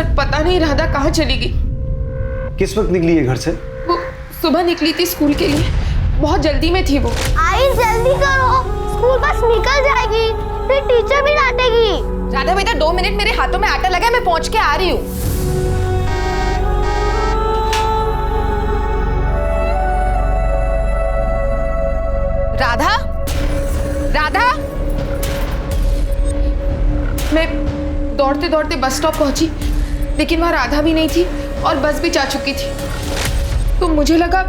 Sir पता नहीं राधा कहाँ चली गई। किस वक्त निकली है घर से? वो सुबह निकली थी स्कूल के लिए, बहुत जल्दी में थी वो। आई जल्दी करो, स्कूल बस निकल जाएगी, फिर टीचर भी डांटेगी। राधा बेटा 2 मिनट, मेरे हाथों में आटा लगा है, मैं पहुंच के आ रही हूँ। राधा, राधा। मैं दौड़ते दौड़ते बस स्टॉप पहुंची, लेकिन वहां राधा भी नहीं थी और बस भी जा चुकी थी। तो मुझे लगा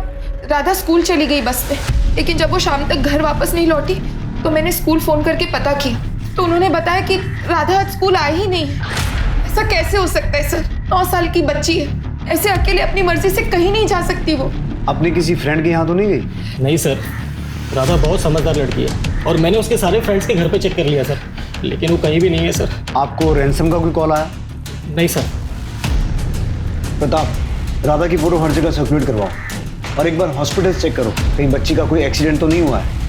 राधा स्कूल चली गई बस पे, लेकिन जब वो शाम तक घर वापस नहीं लौटी तो मैंने स्कूल फोन करके पता किया, तो उन्होंने बताया कि राधा आज स्कूल आई ही नहीं। ऐसा कैसे हो सकता है सर? 9 साल की बच्ची है, ऐसे अकेले अपनी मर्जी से कहीं नहीं जा सकती वो। अपने किसी फ्रेंड के यहाँ तो नहीं गई? नहीं सर, राधा बहुत समझदार लड़की है और मैंने उसके सारे फ्रेंड्स के घर पे चेक कर लिया सर, लेकिन वो कहीं भी नहीं है सर। आपको रैंसम का कोई कॉल आया? नहीं सर। प्रताप, राधा की फोटो हर जगह सर्कुलेट करवाओ और एक बार हॉस्पिटल चेक करो, कहीं बच्ची का कोई एक्सीडेंट तो नहीं हुआ है।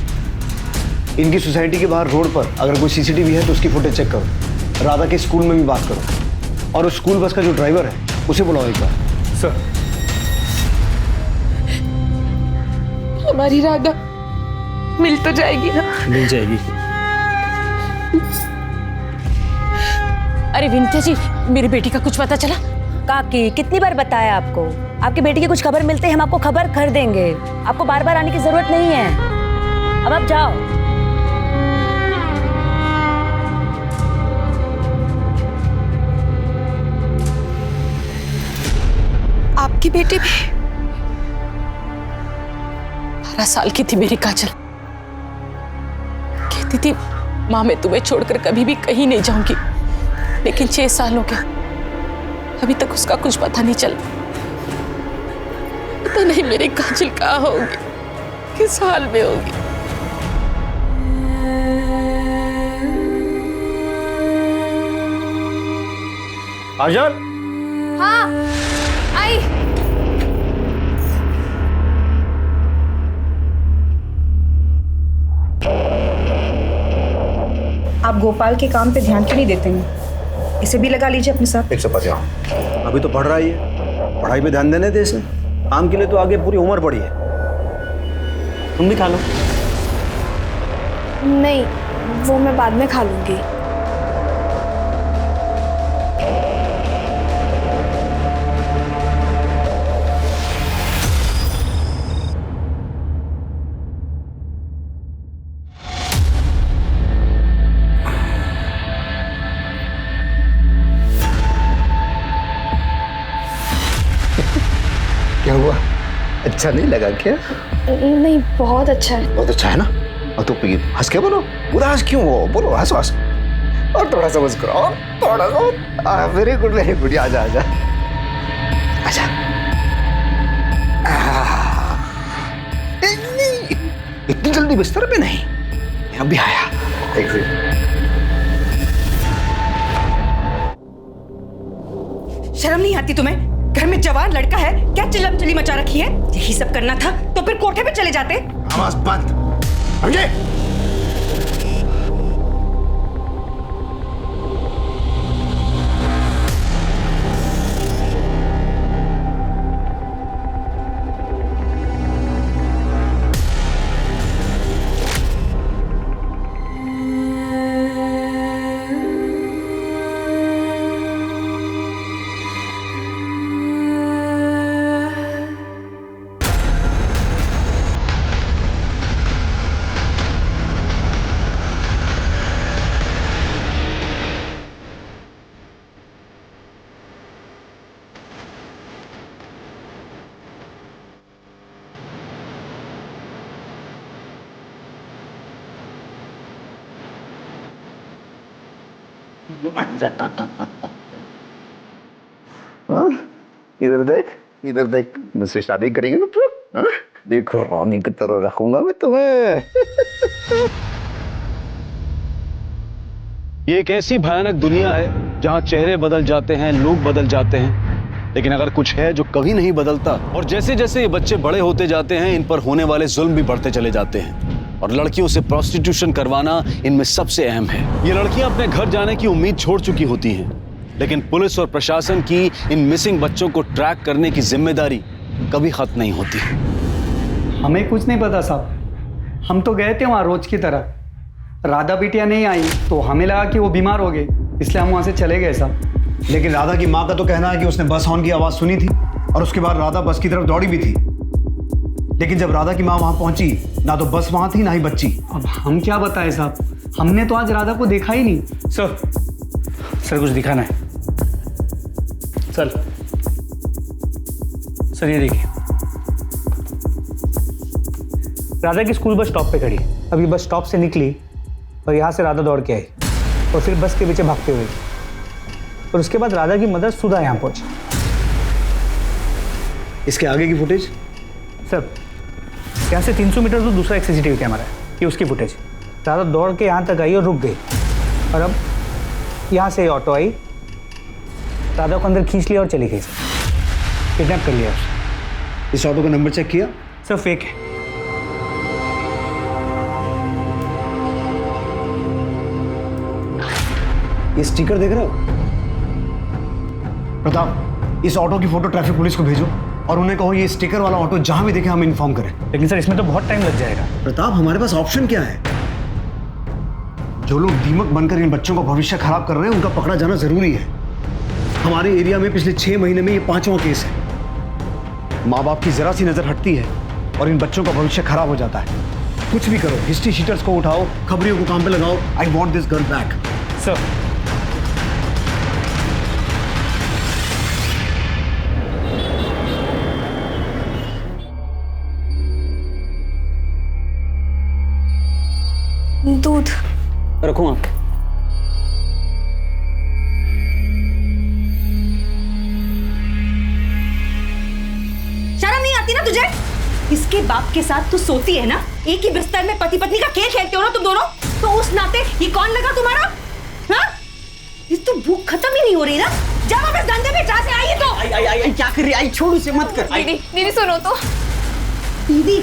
इनकी सोसाइटी के बाहर रोड पर अगर कोई सीसीटीवी है तो उसकी फुटेज चेक करो। राधा के स्कूल में भी बात करो और उस स्कूल बस का जो ड्राइवर है उसे बुलाओ एक बार। सर। हमारी राधा मिल तो जाएगी ना? मिल जाएगी। अरे विंध्या जी, मेरी बेटी का कुछ पता चला? काकी, कितनी बार बताया आपको, आपकी बेटी की कुछ खबर मिलते हम आपको खबर कर देंगे। आपको बार बार आने की जरूरत नहीं है, अब आप जाओ। आपकी बेटी भी 12 साल की थी मेरी काजल, कहती थी माँ मैं तुम्हें छोड़कर कभी भी कहीं नहीं जाऊंगी, लेकिन 6 साल हो गए, अभी तक उसका कुछ पता नहीं चला। पता नहीं मेरी काजल कहाँ होगी, किस हाल में होगी। आजान। हाँ आई। आप गोपाल के काम पे ध्यान क्यों नहीं देते हैं? इसे भी लगा लीजिए अपने साथ। 150। अभी तो पढ़ रही है, पढ़ाई पे ध्यान देने दे इसे। काम के लिए तो आगे पूरी उम्र पड़ी है। तुम भी खा लो। नहीं, वो मैं बाद में खा लूंगी। क्या हुआ? अच्छा नहीं लगा क्या? नहीं, बहुत अच्छा है। बहुत अच्छा है ना? और तो हंस के बोलो, उदास क्यों हो? बोलो हंसो हंसो। और थोड़ा सा मुस्कुरा, और थोड़ा सा। Very good very good. आजा आजा आजा। नहीं, इतनी जल्दी बिस्तर पे नहीं, मैं अभी आया। शर्म नहीं आती तुम्हें? घर में जवान लड़का है, क्या चिल्लम चिल्ली मचा रखी है? यही सब करना था तो फिर कोठे पे चले जाते। आवाज बंद। समझे? इधर देख, इधर देख। मुझसे शादी करेंगे ना तू? देखो रानी की तरह रखूंगा मैं तुम्हें। ये एक ऐसी भयानक दुनिया है जहाँ चेहरे बदल जाते हैं, लोग बदल जाते हैं, लेकिन अगर कुछ है जो कभी नहीं बदलता, और जैसे जैसे ये बच्चे बड़े होते जाते हैं इन पर होने वाले जुल्म भी बढ़ते चले जाते हैं, और लड़कियों से प्रोस्टिट्यूशन करवाना इनमें सबसे अहम है। ये लड़कियां अपने घर जाने की उम्मीद छोड़ चुकी होती हैं, लेकिन पुलिस और प्रशासन की इन मिसिंग बच्चों को ट्रैक करने की जिम्मेदारी कभी खत्म नहीं होती। हमें कुछ नहीं पता साहब, हम तो गए थे वहाँ रोज की तरह। राधा बिटिया नहीं आई तो हमें लगा कि वो बीमार हो गए, इसलिए हम वहाँ से चले गए साहब। लेकिन राधा की माँ का तो कहना है कि उसने बस हॉर्न की आवाज़ सुनी थी और उसके बाद राधा बस की तरफ दौड़ी भी थी। लेकिन जब राधा की माँ वहाँ पहुंची, ना तो बस वहाँ थी ना ही बच्ची। अब हम क्या बताएं साहब, हमने तो आज राधा को देखा ही नहीं। सर कुछ दिखाना है। सर ये देखिए, राधा की स्कूल बस स्टॉप पे खड़ी है। अभी बस स्टॉप से निकली और यहाँ से राधा दौड़ के आई और फिर बस के पीछे भागते हुए, और उसके बाद राधा की मदर सुधा यहाँ पहुंची। इसके आगे की फुटेज? सर यहाँ से 300 मीटर दूर दूसरा एक सीसीटीवी कैमरा है, ये उसकी फुटेज। राधा दौड़ के यहाँ तक आई और रुक गई, और अब यहाँ से ऑटो आई, राधा को अंदर खींच लिया और चली गई। किडनैप कर लिया उसे। इस ऑटो का नंबर चेक किया? सर फेक है। ये स्टिकर देख रहे हो? प्रताप, इस ऑटो की फोटो ट्रैफिक पुलिस को भेजो और उन्हें कहो ये स्टिकर वाला ऑटो जहां भी दिखे हमें इन्फॉर्म करें। लेकिन सर इसमें तो बहुत टाइम लग जाएगा। प्रताप, हमारे पास ऑप्शन क्या है? जो लोग दीमक बनकर इन बच्चों का भविष्य खराब कर रहे हैं उनका पकड़ा जाना जरूरी है। हमारे एरिया में पिछले 6 महीने में ये 5वां केस है। माँ बाप की जरा सी नजर हटती है और इन बच्चों का भविष्य खराब हो जाता है। कुछ भी करो, हिस्ट्री शीटर्स को उठाओ, खबरियों को काम पे लगाओ। I want this girl back. Sir दूध रखूँ आप? शर्म नहीं आती ना तुझे? इसके बाप के साथ तू सोती है ना, एक ही बिस्तर में पति पत्नी का खेल खेलते हो ना तुम दोनों, तो उस नाते ये कौन लगा तुम्हारा? हाँ? ये तो भूख खत्म ही नहीं हो रही ना। जा वापस धंधे पे, जहाँ से आई है तो। आई क्या कर रही? आई छोड़, उसे मत कर। दीदी, दीदी सुनो तो। दीदी?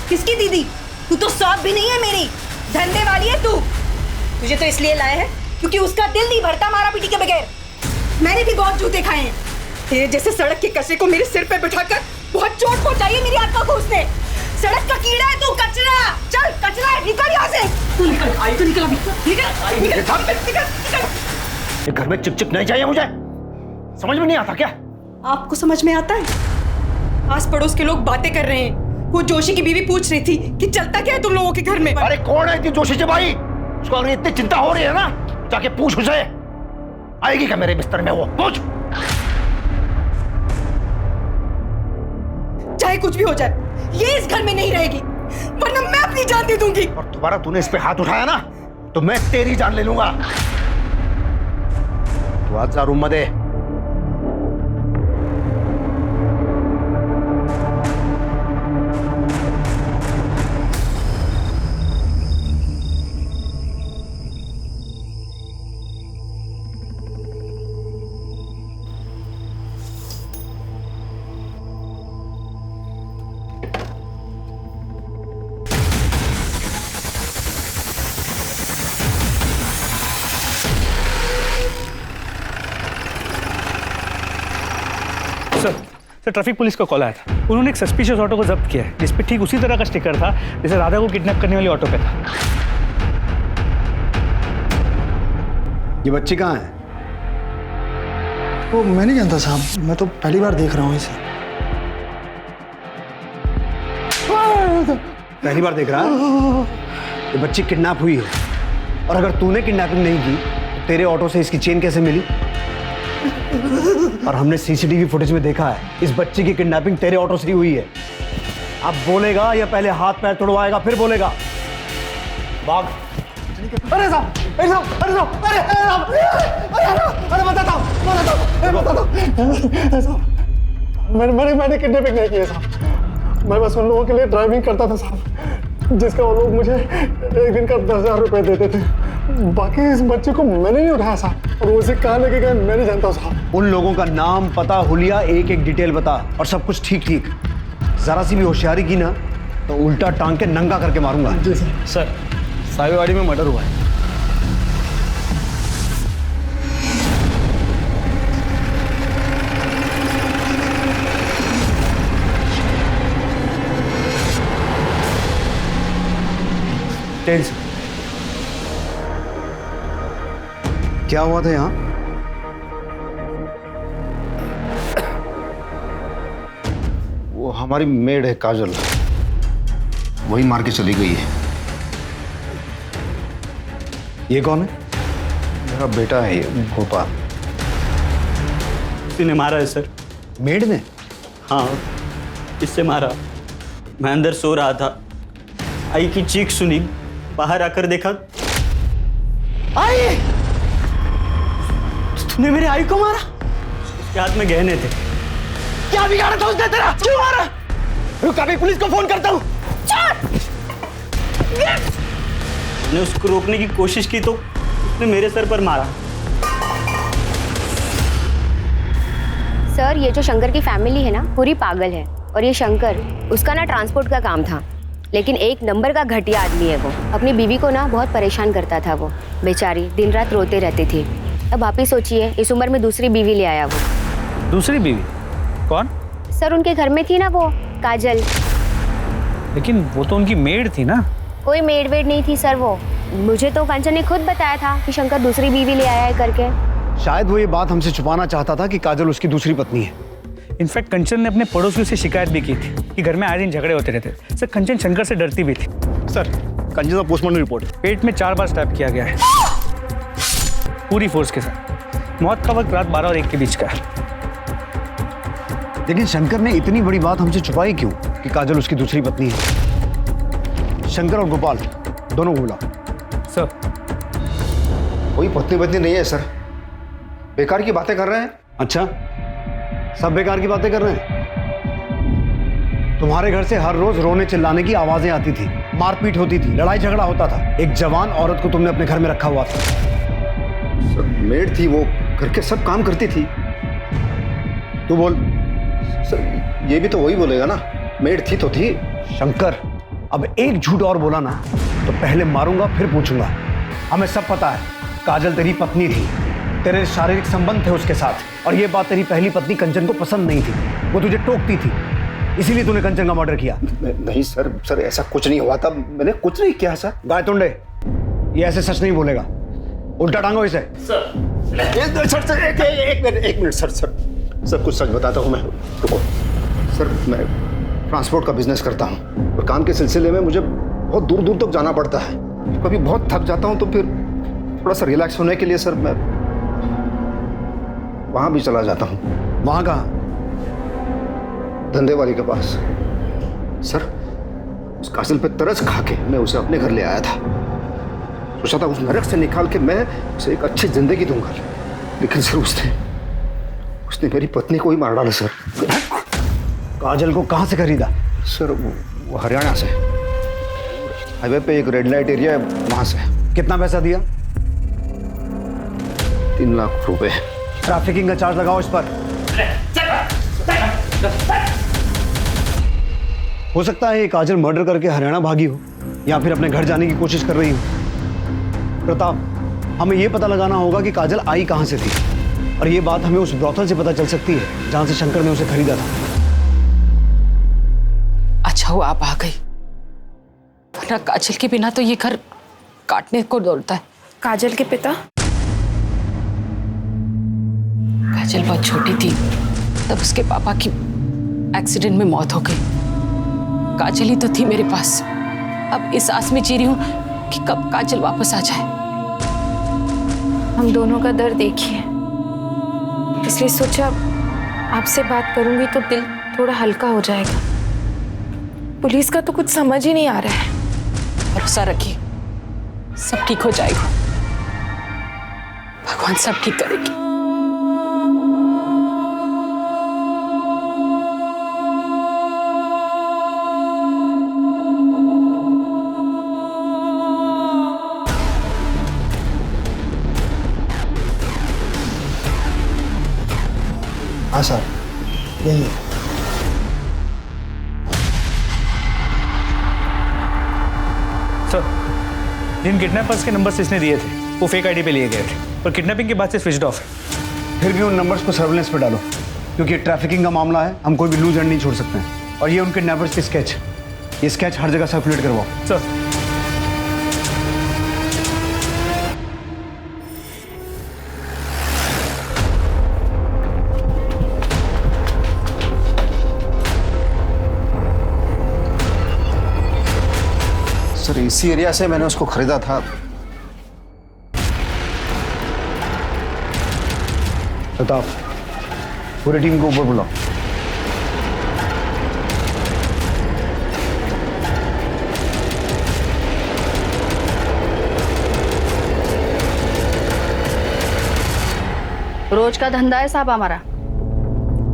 किसकी दीदी? तू तो सौंप भी नहीं है मेरी, धंधे वाली है तू। तुझे तो इसलिए लाया है क्योंकि उसका दिल नहीं भरता मारा पीटी के बगैर। मैंने भी बहुत जूते खाए हैं। तेरे जैसे सड़क के कचरे को मेरे सिर पे बिठाकर बहुत चोट पहुंचाई है मेरी आत्मा को उसने। सड़क का कीड़ा है तू, कचरा। चल कचरा है, निकल यहाँ से। तू निकल, आई तो निकल अभी। ये घर में चिक चिक नहीं चाहिए मुझे, समझ में नहीं आता क्या? आपको समझ में आता है? आस पड़ोस के लोग बातें कर रहे हैं। वो जोशी की बीवी पूछ रही थी कि चलता क्या है तुम लोगों के घर में। अरे कौन है इतनी जोशी से भाई? उसको अगर इतनी चिंता हो रही है ना, जाके पूछ उसे, आएगी क्या मेरे बिस्तर में? वो पूछ। चाहे कुछ भी हो जाए, ये इस घर में नहीं रहेगी, वरना मैं अपनी जान दे दूंगी। और दोबारा तूने इस पे हाथ उठाया ना तो मैं तेरी जान ले लूंगा। तू आज जा रूम में दे। सर ट्रैफिक पुलिस का कॉल आया था। उन्होंने एक सस्पिशियस ऑटो को जब्त किया है, जिस पे ठीक उसी तरह का स्टिकर था जैसे राधा को किडनैप करने वाली ऑटो पे था। ये बच्ची कहाँ है? वो मैं नहीं जानता साहब, मैं तो पहली बार देख रहा हूँ इसे। पहली बार देख रहा है? ये बच्ची किडनैप हुई है और अगर तूने किडनैपिंग नहीं की तो तेरे ऑटो से इसकी चेन कैसे मिली? और हमने सीसीटीवी फुटेज में देखा है इस बच्ची की किडनैपिंग तेरे ऑटो से ही हुई है। अब बोलेगा या पहले हाथ पैर तोड़वाएगा फिर बोलेगा? भाग। अरे साहब, अरे साहब, अरे साहब, अरे साहब, अरे बताता हूँ, मैंने किडनैपिंग नहीं किया साहब। मैं बस उन लोगों के लिए ड्राइविंग करता था साहब, जिसका वो लोग मुझे एक दिन का 10,000 रुपए देते थे। बाकी इस बच्चे को मैंने नहीं उठाया साहब, और वो उसे कहाँ लेके गए मैं नहीं जानता साहब। उन लोगों का नाम, पता, हुलिया, एक एक डिटेल बता और सब कुछ ठीक ठीक। जरा सी भी होशियारी की ना तो उल्टा टांग के नंगा करके मारूंगा। जी सर। सर साहिवाड़ी में मर्डर हुआ है। टेंशन। क्या हुआ था यहाँ? वो हमारी मेड है काजल, वही मार के चली गई है। ये कौन है? मेरा बेटा है ये, गोपाल। किसी ने मारा है सर। मेड ने? हाँ, इससे मारा। मैं अंदर सो रहा था, आई की चीख सुनी, बाहर आकर देखा। आई! तूने मेरे आई को मारा? उसके हाथ में गहने थे। क्या बिगाड़ा था उसने तेरा? क्यों मारा? रुक, अभी पुलिस को फोन करता हूँ। मैंने उसको रोकने की कोशिश की तो उसने मेरे सर पर मारा। सर, ये जो शंकर की फैमिली है ना, पूरी पागल है। और ये शंकर, उसका ना ट्रांसपोर्ट का काम था, लेकिन एक नंबर का घटिया आदमी है वो। अपनी बीवी को ना बहुत परेशान करता था वो, बेचारी दिन रात रोते रहती थी। अब आप ही सोचिए, इस उम्र में दूसरी बीवी ले आया वो। दूसरी बीवी? कौन? सर, उनके घर में थी ना वो काजल। लेकिन वो तो उनकी मेड थी ना। कोई मेड वेड नहीं थी सर वो। मुझे तो कंचन ने खुद बताया था कि शंकर दूसरी बीवी ले आया है करके। शायद वो ये बात हमसे छुपाना चाहता था कि काजल उसकी दूसरी पत्नी है। इनफैक्ट कंचन ने अपने पड़ोसियों से शिकायत भी की थी कि घर में आए दिन झगड़े होते रहते। सर, कंचन शंकर से डरती भी थी। सर, कंचन का पोस्टमार्टम रिपोर्ट। पेट में 4 बार स्टैब किया गया है, पूरी फोर्स के साथ। मौत का वक्त रात 12 और 1 के बीच का है। लेकिन शंकर ने इतनी बड़ी बात हमसे छुपाई क्यों कि काजल उसकी दूसरी पत्नी है? शंकर और गोपाल दोनों बोला। सर, कोई पत्नी नहीं है सर, बेकार की बातें कर रहे हैं। अच्छा, सब बेकार की बातें कर रहे हैं? तुम्हारे घर से हर रोज रोने चिल्लाने की आवाजें आती थी, मारपीट होती थी, लड़ाई झगड़ा होता था। एक जवान औरत को तुमने अपने घर में रखा हुआ था। सर, मेड थी वो, घर के सब काम करती थी। तू बोल। सर, ये भी तो वही बोलेगा ना, मेड थी तो थी। शंकर, अब एक झूठ और बोला ना तो पहले मारूंगा फिर पूछूंगा। हमें सब पता है, काजल तेरी पत्नी थी, तेरे शारीरिक संबंध थे उसके साथ, और ये बात तेरी पहली पत्नी कंचन को पसंद नहीं थी। वो तुझे टोकती थी, इसीलिए तूने कंचन का मर्डर किया। नहीं सर, ऐसा कुछ नहीं हुआ था। मैंने कुछ नहीं किया सर। गायतुंडे, ये ऐसे सच नहीं बोलेगा, उल्टा टांगो इसे। सर, एक मिनट सर, कुछ सच बताता हूँ मैं। रुको सर, मैं ट्रांसपोर्ट का बिजनेस करता हूँ और काम के सिलसिले में मुझे बहुत दूर दूर तक जाना पड़ता है। कभी बहुत थक जाता हूँ तो फिर थोड़ा सा रिलैक्स होने के लिए सर मैं वहाँ भी चला जाता हूँ। वहाँ कहाँ? धंधे वाली के पास। सर, उस काजल पे तरस खा के मैं उसे अपने घर ले आया था। सोचा था उस नरक से निकाल के मैं उसे एक अच्छी जिंदगी दूंगा, लेकिन सर उसने मेरी पत्नी को ही मार डाला सर। काजल को कहाँ से खरीदा? सर, वो हरियाणा से, हाईवे पे एक रेड लाइट एरिया है, वहाँ से। कितना पैसा दिया? 3 लाख रुपए। ट्रैफिकिंग का चार्ज लगाओ इस पर। हो सकता है ये काजल मर्डर करके हरियाणा भागी हो या फिर अपने घर जाने की कोशिश कर रही हो। प्रताप, हमें यह पता लगाना होगा कि काजल आई कहां से थी, और यह बात हमें उस ब्रॉथल से पता चल सकती है जहां से शंकर ने उसे खरीदा था। अच्छा हुआ आप आ गई, वरना काजल के बिना तो ये घर काटने को दौड़ता है। काजल के पिता? काजल बहुत छोटी थी तब उसके पापा की एक्सीडेंट में मौत हो गई। काजल ही तो थी मेरे पास। अब इस आस में जी रही हूँ कि कब काजल वापस आ जाए। हम दोनों का दर्द एक ही है, इसलिए सोचा आपसे बात करूंगी तो दिल थोड़ा हल्का हो जाएगा। पुलिस का तो कुछ समझ ही नहीं आ रहा है। भरोसा रखिए, सब ठीक हो जाएगा। भगवान सब ठीक करेगी। हाँ सर, यही है। सर, जिन किडनैपर्स के नंबर्स इसने दिए थे वो फेक आईडी पे लिए गए थे और किडनैपिंग के बाद से स्विच्ड ऑफ है। फिर भी उन नंबर्स को सर्विलेंस पे डालो, क्योंकि ट्रैफिकिंग का मामला है, हम कोई भी लूज एंड नहीं छोड़ सकते हैं। और ये उन किडनैपर्स के स्केच, ये स्केच हर जगह सर्कुलेट करवाओ। सर, इसी एरिया से मैंने उसको खरीदा था। प्रताप, पूरी टीम को ऊपर बुलाओ। रोज का धंधा है साहब हमारा।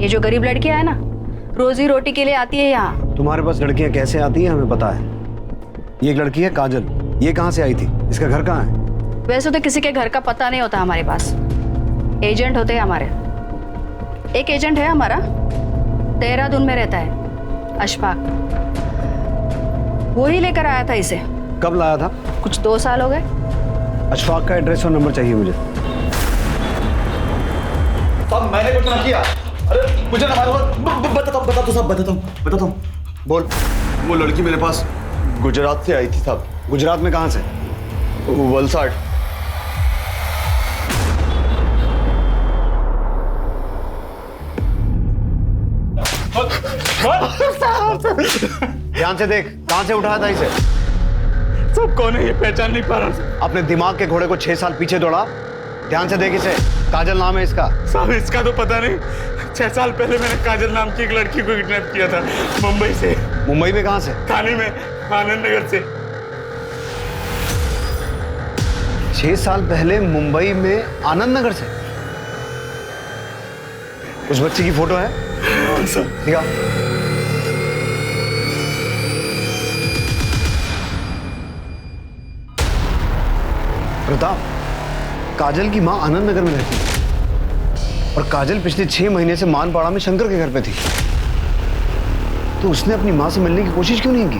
ये जो गरीब लड़कियां है ना, रोजी रोटी के लिए आती है यहाँ। तुम्हारे पास लड़कियां कैसे आती हैं हमें पता है। ये एक लड़की है काजल, ये कहाँ से आई थी? इसका घर कहाँ है? वैसे तो किसी के घर का पता नहीं होता हमारे पास, एजेंट होते हैं हमारे। एक एजेंट है हमारा, देहरादून में रहता है, अशफाक। वो ही लेकर आया था इसे। कब लाया था? कुछ 2 साल हो गए। अशफाक का एड्रेस और नंबर चाहिए मुझे। साहब मैंने कुछ ना किया। अरे मुझे ना मारो। बताता हूँ। बोल। वो लड़की मेरे पास गुजरात से आई थी साहब। गुजरात में कहाँ से? वलसाड़। ध्यान से देख, कहाँ से उठाया था इसे? सब कौन है ये पहचान नहीं पा रहा। अपने दिमाग के घोड़े को 6 साल पीछे दौड़ा। ध्यान से देख इसे। काजल नाम है इसका। साहब इसका तो पता नहीं। 6 साल पहले मैंने काजल नाम की एक लड़की को किडनैप किया था मुंबई से। मुंबई में कहाँ से? थाने में, आनंद नगर से। 6 साल पहले मुंबई में आनंद नगर से? उस बच्ची की फोटो है? दिखा। प्रताप, काजल की मां आनंद नगर में रहती है और काजल पिछले 6 महीने से मानपाड़ा में शंकर के घर पे थी। तो उसने अपनी मां से मिलने की कोशिश क्यों नहीं की?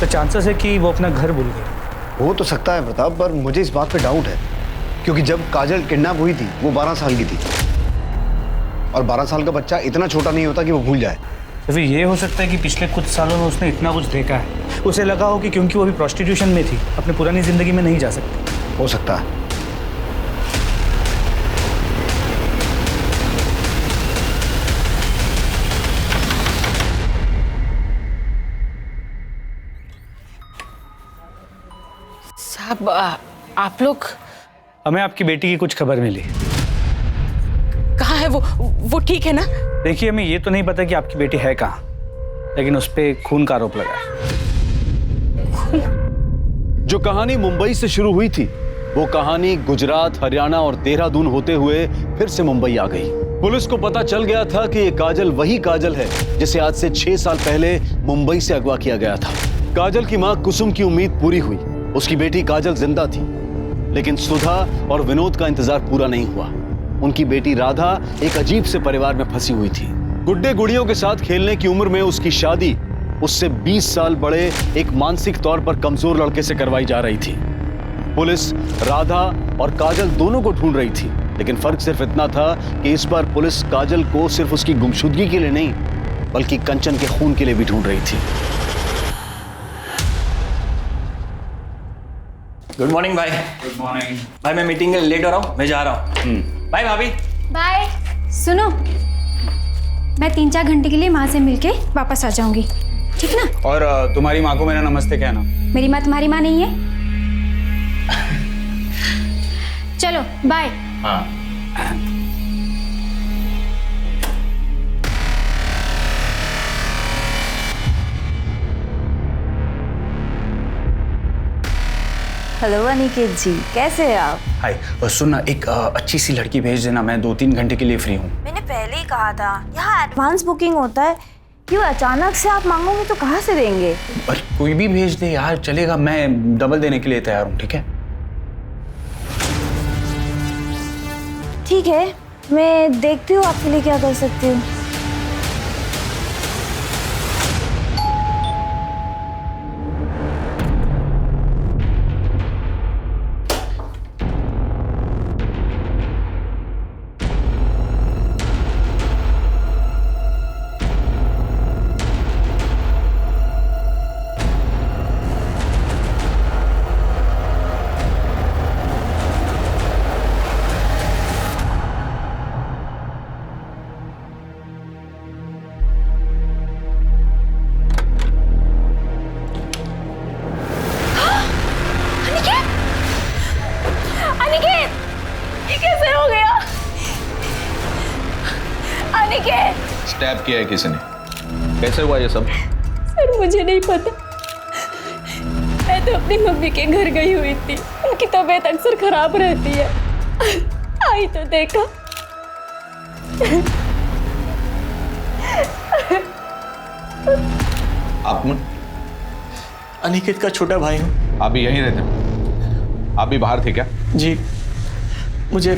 तो चांसेस है कि वो अपना घर भूल गई। हो तो सकता है प्रताप, पर मुझे इस बात पे डाउट है क्योंकि जब काजल किडनैप हुई थी वो 12 साल की थी और 12 साल का बच्चा इतना छोटा नहीं होता कि वो भूल जाए। तो फिर ये हो सकता है कि पिछले कुछ सालों में उसने इतना कुछ देखा है, उसे लगा हो कि क्योंकि वो अभी प्रोस्टिट्यूशन में थी, अपने पुरानी जिंदगी में नहीं जा सकती। हो सकता है। साहब आप लोग? हमें आपकी बेटी की कुछ खबर मिली। कहाँ है वो ठीक है ना? देखिए, हमें ये तो नहीं पता कि आपकी बेटी है कहाँ, लेकिन उस पर खून का आरोप लगा है। जो कहानी मुंबई से शुरू हुई थी वो कहानी गुजरात, हरियाणा और देहरादून होते हुए फिर से मुंबई आ गई। पुलिस को पता चल गया था कि ये काजल वही काजल है जिसे आज से 6 साल पहले मुंबई से अगवा किया गया था। काजल की मां कुसुम की उम्मीद पूरी हुई, उसकी बेटी काजल जिंदा थी, लेकिन सुधा और विनोद का इंतजार पूरा नहीं हुआ। उनकी बेटी राधा एक अजीब से परिवार में फंसी हुई थी। गुड्डे गुड़ियों के साथ खेलने की उम्र में उसकी शादी उससे 20 साल बड़े एक मानसिक तौर पर कमजोर लड़के से करवाई जा रही थी। पुलिस राधा और काजल दोनों को ढूंढ रही थी, लेकिन फर्क सिर्फ इतना था कि इस बार पुलिस काजल को सिर्फ उसकी गुमशुदगी के लिए नहीं बल्कि कंचन के खून के लिए भी ढूंढ रही थी। गुड मॉर्निंग भाई। गुड मॉर्निंग भाई, मैं मीटिंग के लिए लेट हो रहा हूँ, मैं जा रहा हूँ। बाय भाभी। बाय। सुनो, मैं 3-4 घंटे के लिए माँ से मिलके वापस आ जाऊंगी, ठीक ना? और तुम्हारी माँ को मेरा नमस्ते कहना। मेरी माँ तुम्हारी माँ नहीं है। चलो बाय। हाँ। हेलो अनिकेत जी, कैसे हैं आप? हाय, सुनना, एक अच्छी सी लड़की भेज देना, मैं 2-3 घंटे के लिए फ्री हूँ। मैंने पहले ही कहा था, यहाँ एडवांस बुकिंग होता है। क्यों अचानक से आप मांगोगे तो कहाँ से देंगे? पर कोई भी भेज दे यार, चलेगा, मैं डबल देने के लिए तैयार हूँ, ठीक है? ठीक है, मैं देखती हूँ आपके लिए क्या कर सकती हूँ। स्टैब किया है किसी ने? कैसे हुआ ये सब? सर मुझे नहीं पता, मैं तो अपनी मम्मी के घर गई हुई थी, उनकी तबीयत अक्सर खराब रहती है, आई तो देखा। आप अनिकेत का छोटा भाई हूँ। आप भी यहीं रहते हैं? आप भी बाहर थे क्या? जी, मुझे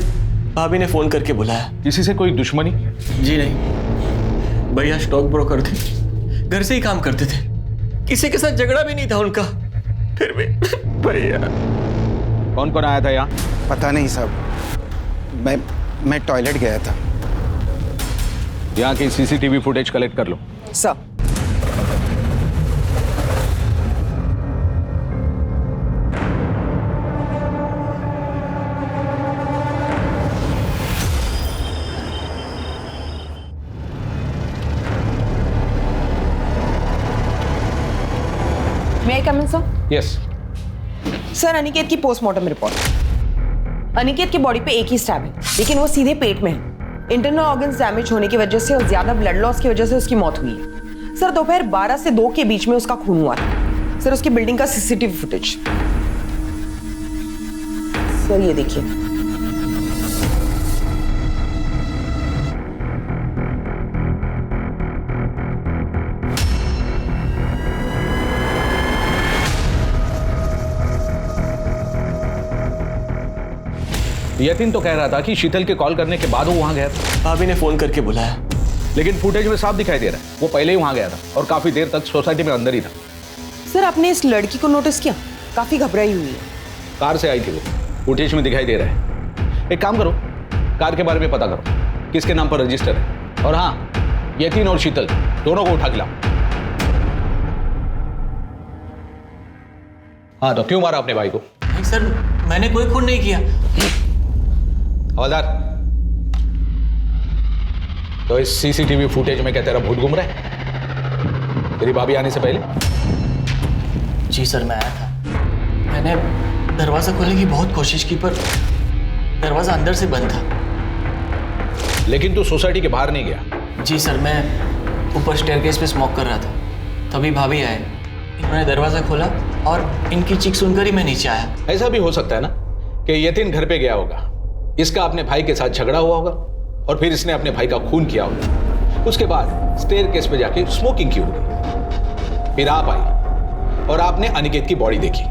भाभी ने फोन करके बुलाया। किसी से कोई दुश्मनी? जी नहीं, भैया स्टॉक ब्रोकर थे, घर से ही काम करते थे, किसी के साथ झगड़ा भी नहीं था उनका, फिर भी भैया। कौन कौन आया था यहाँ? पता नहीं साहब, मैं टॉयलेट गया था। यहाँ की सीसीटीवी फुटेज कलेक्ट कर लो। Sir May I come in, sir? Yes. Sir, Aniket की पोस्टमार्टम रिपोर्ट। अनिकेत की बॉडी पे एक ही स्टैब है, लेकिन वो सीधे पेट में है। इंटरनल ऑर्गन्स डैमेज होने की वजह से और ज्यादा ब्लड लॉस की वजह से उसकी मौत हुई है। सर, दोपहर 12 से 2 के बीच में उसका खून हुआ था। सर, उसकी बिल्डिंग का सीसीटीवी फुटेज। सर, ये देखिए। यतीन तो कह रहा था कि शीतल के कॉल करने के बाद वो वहां गया था। भाभी ने फोन करके बुलाया, लेकिन फुटेज में साफ दिखाई दे रहा है वो पहले ही वहां गया था और काफी देर तक सोसाइटी में अंदर ही था। सर, आपने इस लड़की को नोटिस किया? काफी घबराई हुई है। कार से आई थी वो, फुटेज में दिखाई दे रहा है। एक काम करो, कार के बारे में पता करो, किसके नाम पर रजिस्टर है। और हाँ, यतीन और शीतल दोनों को उठा के लाओ। हाँ, तो क्यों मारा अपने भाई को? नहीं सर, मैंने कोई खून नहीं किया। हवलदार, तो इस सीसीटीवी फुटेज में क्या तेरा भूत घूम रहा है तेरी भाभी आने से पहले? जी सर, मैं आया था, मैंने दरवाजा खोलने की बहुत कोशिश की पर दरवाजा अंदर से बंद था। लेकिन तू सोसाइटी के बाहर नहीं गया? जी सर, मैं ऊपर स्टेयरकेस पे स्मोक कर रहा था, तभी भाभी आए, इन्होंने दरवाजा खोला और इनकी चीख सुनकर ही मैं नीचे आया। ऐसा भी हो सकता है ना कि यतीन घर पे गया होगा, इसका अपने भाई के साथ झगड़ा हुआ होगा और फिर इसने अपने भाई का खून किया होगा। उसके बाद स्टेयरकेस पे जाके स्मोकिंग की होगी, फिर आप आई और आपने अनिकेत की बॉडी देखी।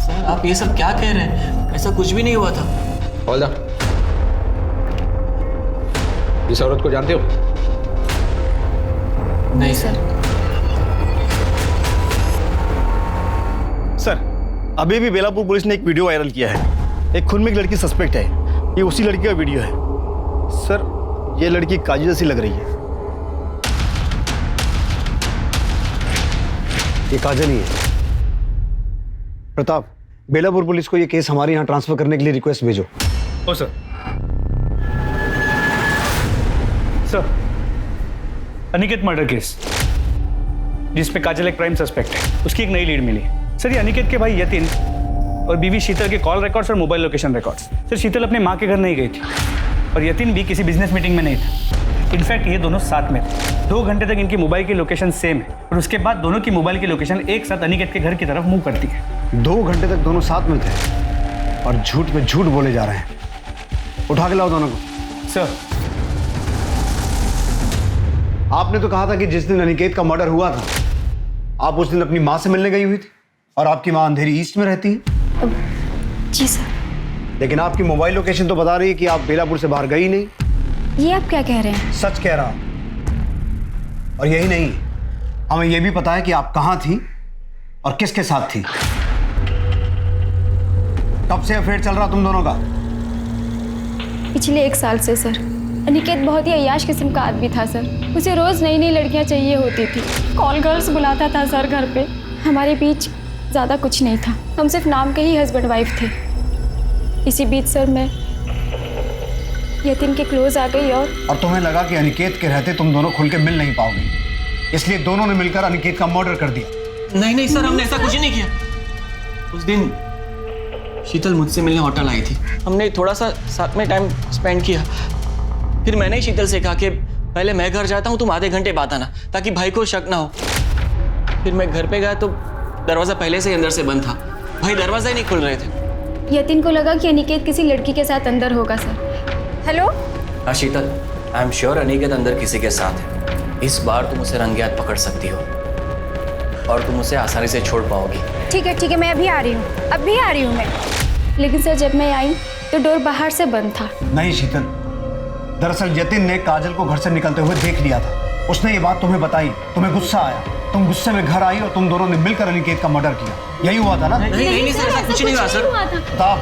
सर, आप ये सब क्या कह रहे हैं? ऐसा कुछ भी नहीं हुआ था। हवलदार, इस औरत को जानते हो? नहीं सर। सर, अभी भी बेलापुर पुलिस ने एक वीडियो वायरल किया है, एक खून में एक लड़की सस्पेक्ट है, ये उसी लड़की का वीडियो है। सर, ये लड़की काजी जैसी लग रही है। ये काजल ही है। प्रताप, बेलापुर पुलिस को ये केस हमारे यहाँ ट्रांसफर करने के लिए रिक्वेस्ट भेजो। ओ sir. Sir, Aniket murder case जिसमें काजल एक प्राइम सस्पेक्ट है, उसकी एक नई लीड मिली। सर, ये अनिकेत के भाई यतीन और बीवी शीतल के कॉल रिकॉर्ड्स और मोबाइल लोकेशन रिकॉर्ड्स। सर, शीतल अपने माँ के घर नहीं गई थी और यतीन भी किसी बिजनेस मीटिंग में नहीं था। इनफैक्ट ये दोनों साथ में थे। 2 घंटे तक इनकी मोबाइल की लोकेशन सेम है और उसके बाद दोनों की मोबाइल की लोकेशन एक साथ अनिकेत के घर की तरफ मूव करती है। 2 घंटे तक दोनों साथ में थे और झूठ पे झूठ बोले जा रहे हैं। उठा के लाओ दोनों को। सर, आपने तो कहा था कि जिस दिन अनिकेत का मर्डर हुआ था आप उस दिन अपनी माँ से मिलने गई हुई थी और आपकी माँ अंधेरी ईस्ट में रहती है। जी सर। लेकिन आपकी मोबाइल लोकेशन तो बता रही है कि आप बेलापुर से बाहर गई नहीं। ये आप क्या कह रहे हैं? सच कह रहा हूं। और यही नहीं, हमें यह भी पता है कि आप कहां थी और किसके साथ थी। कब से अफेयर चल रहा तुम दोनों का? पिछले 1 साल से सर। अनिकेत बहुत ही अय्याश किस्म का आदमी था सर। उसे रोज नई नई लड़कियां चाहिए होती थी, कॉल गर्ल्स बुलाता था सर घर पे। हमारे बीच ज़्यादा कुछ नहीं था, हम सिर्फ नाम के ही हस्बैंड वाइफ थे। इसी बीच सर मैं यतीन के क्लोज आ गई और तुम्हें लगा कि अनिकेत के रहते तुम दोनों खुल के मिल नहीं पाओगे, इसलिए दोनों ने मिलकर अनिकेत का मर्डर कर दिया। नहीं नहीं सर, हमने ऐसा कुछ नहीं किया। उस दिन शीतल मुझसे मिलने होटल आई थी, हमने थोड़ा सा साथ में टाइम स्पेंड किया। फिर मैंने ही शीतल से कहा कि पहले मैं घर जाता हूँ, तुम आधे घंटे बाद आना ताकि भाई को शक ना हो। फिर मैं घर पे गया तो दरवाजा पहले से ही अंदर से बंद था, भाई दरवाजा ही नहीं खुल रहे थे। यतिन को लगा कि अनिकेत किसी लड़की के साथ अंदर होगा सर। हेलो। हाँ शीतल, आई एम श्योर अनिकेत अंदर किसी के साथ है। इस बार तुम उसे रंगे हाथ पकड़ सकती हो और तुम उसे आसानी से छोड़ पाओगी। ठीक है, मैं अभी आ रही हूँ, अभी आ रही हूँ मैं। लेकिन सर जब मैं आई तो डोर बाहर से बंद था। नहीं शीतल, दरअसल यतिन ने काजल को घर से निकलते हुए देख लिया था। उसने ये बात तुम्हें बताई, तुम्हें गुस्सा आया, तुम गुस्से में घर आई और तुम दोनों ने मिलकर अनिकेत का मर्डर किया। यही हुआ था ना? नहीं सर, ऐसा कुछ नहीं हुआ सर। बताओ,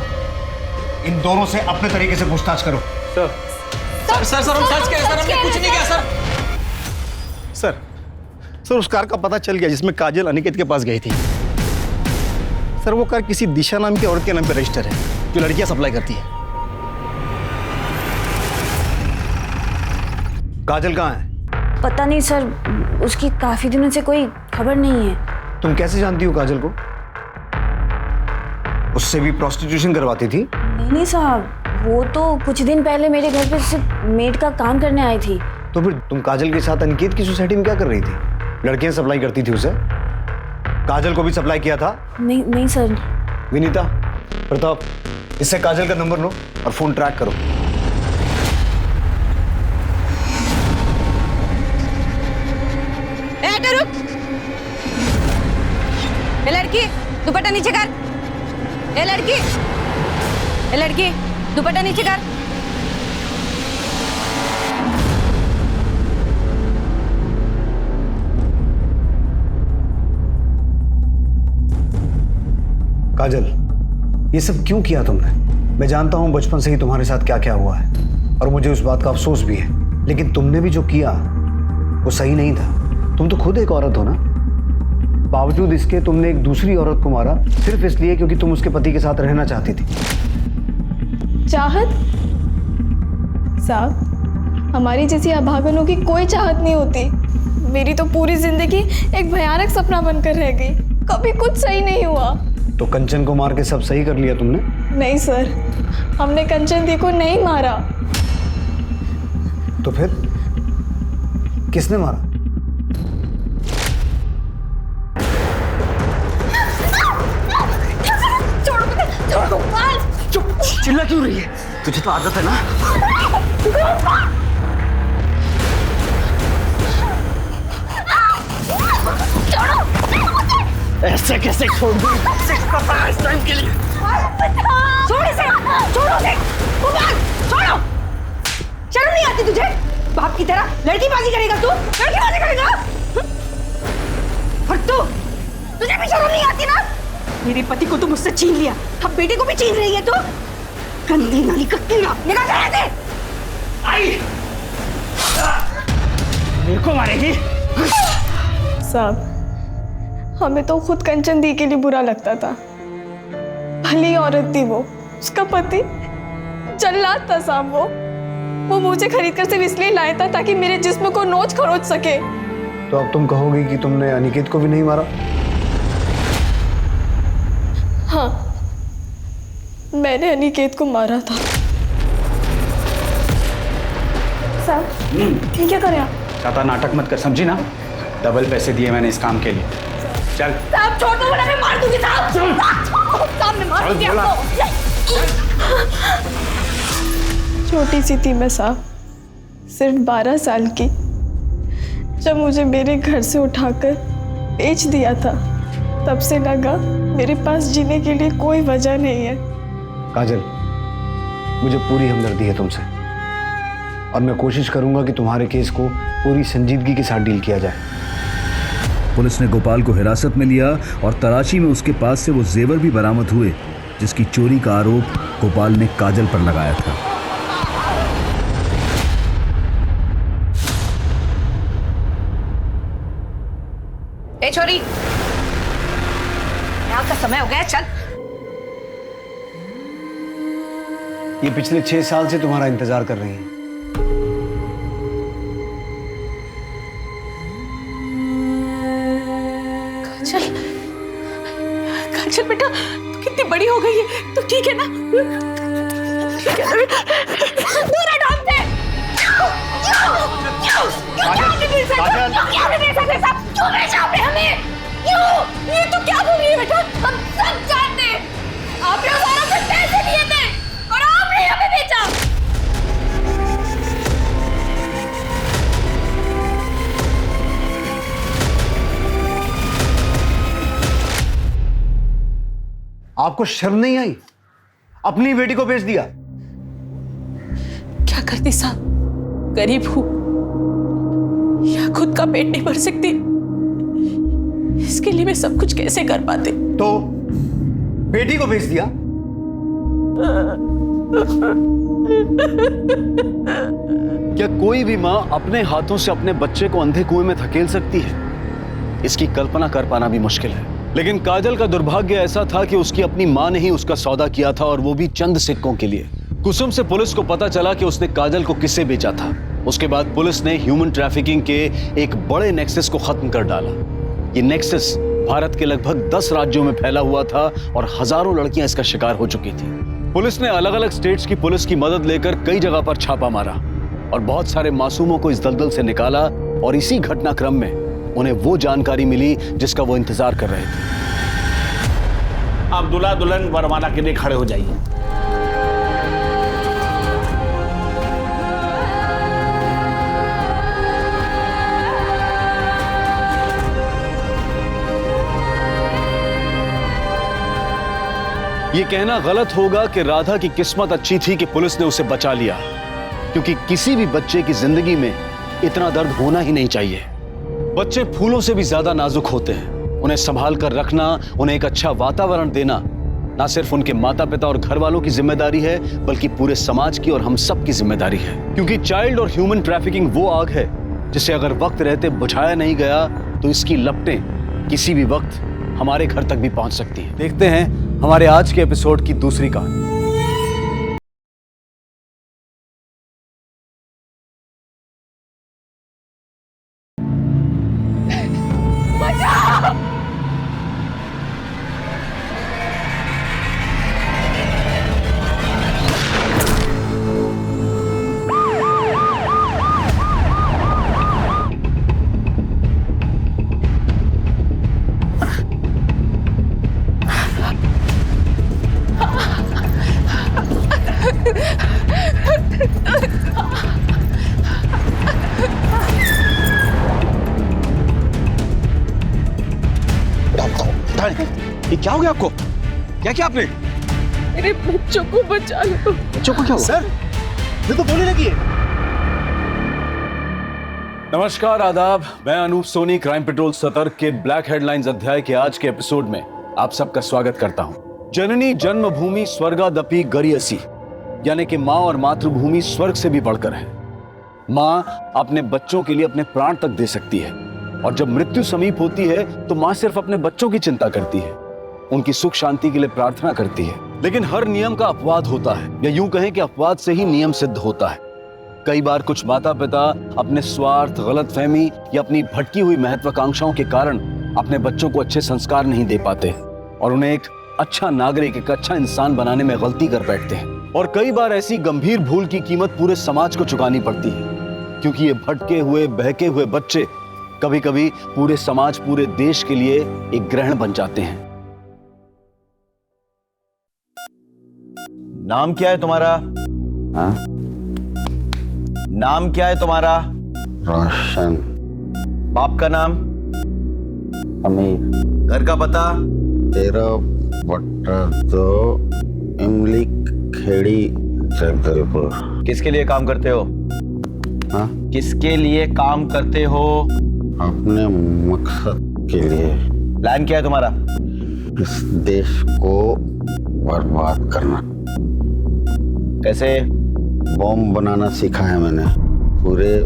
इन दोनों से अपने तरीके से पूछताछ करो। सर हम सच कह रहे सर, हमने कुछ नहीं किया सर। सर उस कार का पता चल गया जिसमें काजल अनिकेत के पास गई थी। सर वो कार किसी दिशा नाम की औरत के नाम पे रजिस्टर है जो लड़कियां सप्लाई करती है। काजल कहाँ है? पता नहीं सर, उसकी काफी दिनों से कोई खबर नहीं है। तुम कैसे जानती हो काजल को? उससे भी प्रोस्टिट्यूशन करवाती थी? नहीं साहब, वो तो कुछ दिन पहले मेरे घर पे सिर्फ मेड का काम करने आई थी। तो फिर तुम काजल के साथ अनिकेत की सोसाइटी में क्या कर रही थी? लड़कियां सप्लाई करती थी उसे? काजल को भी सप्लाई किया था? नहीं सर। विनीता, प्रताप, इससे काजल का नंबर लो और फोन ट्रैक करो। रुक। ए लड़की, दुपट्टा नीचे कर। ए लड़की, दुपट्टा नीचे कर। काजल, ये सब क्यों किया तुमने? मैं जानता हूं बचपन से ही तुम्हारे साथ क्या क्या हुआ है और मुझे उस बात का अफसोस भी है, लेकिन तुमने भी जो किया वो सही नहीं था। तुम तो खुद एक औरत हो ना। बावजूद इसके तुमने एक दूसरी औरत को मारा सिर्फ इसलिए क्योंकि तुम उसके पति के साथ रहना चाहती थी। चाहत? साहब, हमारी जैसी अभागनों की कोई चाहत नहीं होती। मेरी तो पूरी जिंदगी एक भयानक सपना बनकर रह गई। कभी कुछ सही नहीं हुआ। तो कंचन को मार के सब सही कर लिया तुमने? नहीं सर, हमने कंचन दी को नहीं मारा। तो फिर किसने मारा? चुप, चिल्ला क्यों रही है? तुझे तो आदत है ना। ऐसे कैसे छोड़ दूं? इस टाइम के लिए छोड़ इसे, छोड़ो उसे, छोड़ो। शर्म नहीं आती तुझे? बाप की तरह लड़कीबाजी करेगा तू? लड़कीबाजी करेगा? और तुझे भी शर्म नहीं आती ना? मेरे पति को तू मुझसे छीन लिया, अब बेटे को भी छीन रही है तू? गंदी नाली का कीड़ा, निकाल कर ऐसे। आई, मेरे को मारेगी? साहब, हमें तो खुद कंचन दी के लिए बुरा लगता था। भली औरत थी वो, उसका पति जल्लाद था साहब। वो मुझे खरीद कर सिर्फ इसलिए लाया था ताकि मेरे जिस्म को नोच खरोच सके। तो अब तुम कहोगे कि तुमने अनिकेत को भी नहीं मारा? हाँ, मैंने अनिकेत को मारा था। साहब, ये क्या कर रहे आप? ज्यादा नाटक मत कर, समझी ना? डबल पैसे दिए मैंने इस काम के लिए। चल साहब, छोड़ दो वरना मैं मार दूंगी साहब। साहब, मैं मार दूंगी आपको। छोटी सी थी मैं साहब, सिर्फ 12 साल की। जब मुझे मेरे घर से उठाकर बेच दिया था, तब से लगा मेरे पास जीने के लिए कोई वजह नहीं है। काजल, मुझे पूरी हमदर्दी है तुमसे और मैं कोशिश करूंगा कि तुम्हारे केस को पूरी संजीदगी के साथ डील किया जाए। पुलिस ने गोपाल को हिरासत में लिया और तलाशी में उसके पास से वो जेवर भी बरामद हुए जिसकी चोरी का आरोप गोपाल ने काजल पर लगाया था। ए छोरी, यहाँ का समय हो गया, चल। ये पिछले 6 साल से तुम्हारा इंतजार कर रही हैं। काजल बेटा, तू कितनी बड़ी हो गई है, तू ठीक है ना? ठीक है ना बेटा? दूर हटो हमसे। ये तो क्या बोल रही है बेटा? हम सब जानते हैं आपने हमारा से पैसे लिए थे और आपने हमें बेचा। आपको शर्म नहीं आई? अपनी बेटी को बेच दिया। क्या करती साहब, गरीब हूं या खुद का पेट नहीं भर सकती, इसके लिए मैं सब कुछ कैसे कर पाती? तो बेटी को बेच दिया। क्या कोई भी मां अपने हाथों से अपने बच्चे को अंधे कुएं में धकेल सकती है? इसकी कल्पना कर पाना भी मुश्किल है। लेकिन काजल का दुर्भाग्य ऐसा था कि उसकी अपनी मां ने ही उसका सौदा किया था, और वो भी चंद सिक्कों के लिए। कुसुम से पुलिस को पता चला कि उसने काजल को किससे बेचा था। उसके बाद पुलिस ने ह्यूमन ट्रैफिकिंग के एक बड़े नेक्सस को खत्म कर डाला। ये नेक्सस भारत के लगभग 10 राज्यों में फैला हुआ था और हजारों लड़कियां इसका शिकार हो चुकी थी। पुलिस ने अलग अलग स्टेट्स की पुलिस की मदद लेकर कई जगह पर छापा मारा और बहुत सारे मासूमों को इस दलदल से निकाला, और इसी घटनाक्रम में उन्हें वो जानकारी मिली जिसका वो इंतजार कर रहे थे। अब दुल्हा दुल्हन वरमाला के लिए खड़े हो जाइए। ये कहना गलत होगा कि राधा की किस्मत अच्छी थी कि पुलिस ने उसे बचा लिया, क्योंकि किसी भी बच्चे की जिंदगी में इतना दर्द होना ही नहीं चाहिए। बच्चे फूलों से भी ज्यादा नाजुक होते हैं। उन्हें संभाल कर रखना, उन्हें एक अच्छा वातावरण देना ना सिर्फ उनके माता पिता और घर वालों की जिम्मेदारी है, बल्कि पूरे समाज की और हम सब की जिम्मेदारी है। क्योंकि चाइल्ड और ह्यूमन ट्रैफिकिंग वो आग है जिसे अगर वक्त रहते बुझाया नहीं गया तो इसकी लपटें किसी भी वक्त हमारे घर तक भी पहुंच सकती हैं। देखते हैं हमारे आज के एपिसोड की दूसरी कहानी। ये क्या हो गया आपको? क्या किया आपने? मेरे बच्चों को बचा लो। बच्चों को क्या हुआ? सर, ये तो बोलने लगी है। नमस्कार, आदाब। मैं अनूप सोनी, क्राइम पेट्रोल सतर्क के ब्लैक हेडलाइंस अध्याय के आज के एपिसोड में आप सबका स्वागत करता हूं। जननी जन्मभूमि स्वर्गादपि गरियसी, यानी कि मां और मातृभूमि स्वर्ग से भी बढ़कर है। मां अपने बच्चों के लिए अपने प्राण तक दे सकती है, और जब मृत्यु समीप होती है तो मां सिर्फ अपने बच्चों की चिंता करती है, उनकी सुख शांति के लिए प्रार्थना करती है। लेकिन हर नियम का अपवाद होता है, या यूं कहें कि अपवाद से ही नियम सिद्ध होता है। कई बार कुछ माता पिता अपने स्वार्थ, गलतफहमी या अपनी भटकी हुई महत्वाकांक्षाओं के कारण अपने बच्चों को अच्छे संस्कार नहीं दे पाते और उन्हें एक अच्छा नागरिक, एक अच्छा इंसान बनाने में गलती कर बैठते हैं। और कई बार ऐसी गंभीर भूल की कीमत पूरे समाज को चुकानी पड़ती है, क्योंकि ये भटके हुए, बहके हुए बच्चे कभी कभी पूरे समाज, पूरे देश के लिए एक ग्रहण बन जाते हैं। नाम क्या है तुम्हारा? हाँ? नाम क्या है तुम्हारा? रोशन। बाप का नाम? अमीर। घर का पता? 13/2 इमली खेड़ी जगदलपुर। किसके लिए काम करते हो? हाँ? किसके लिए काम करते हो? अपने मकसद के लिए। प्लान क्या है तुम्हारा? इस देश को बर्बाद करना। कैसे? बॉम्ब बनाना सीखा है मैंने। पूरे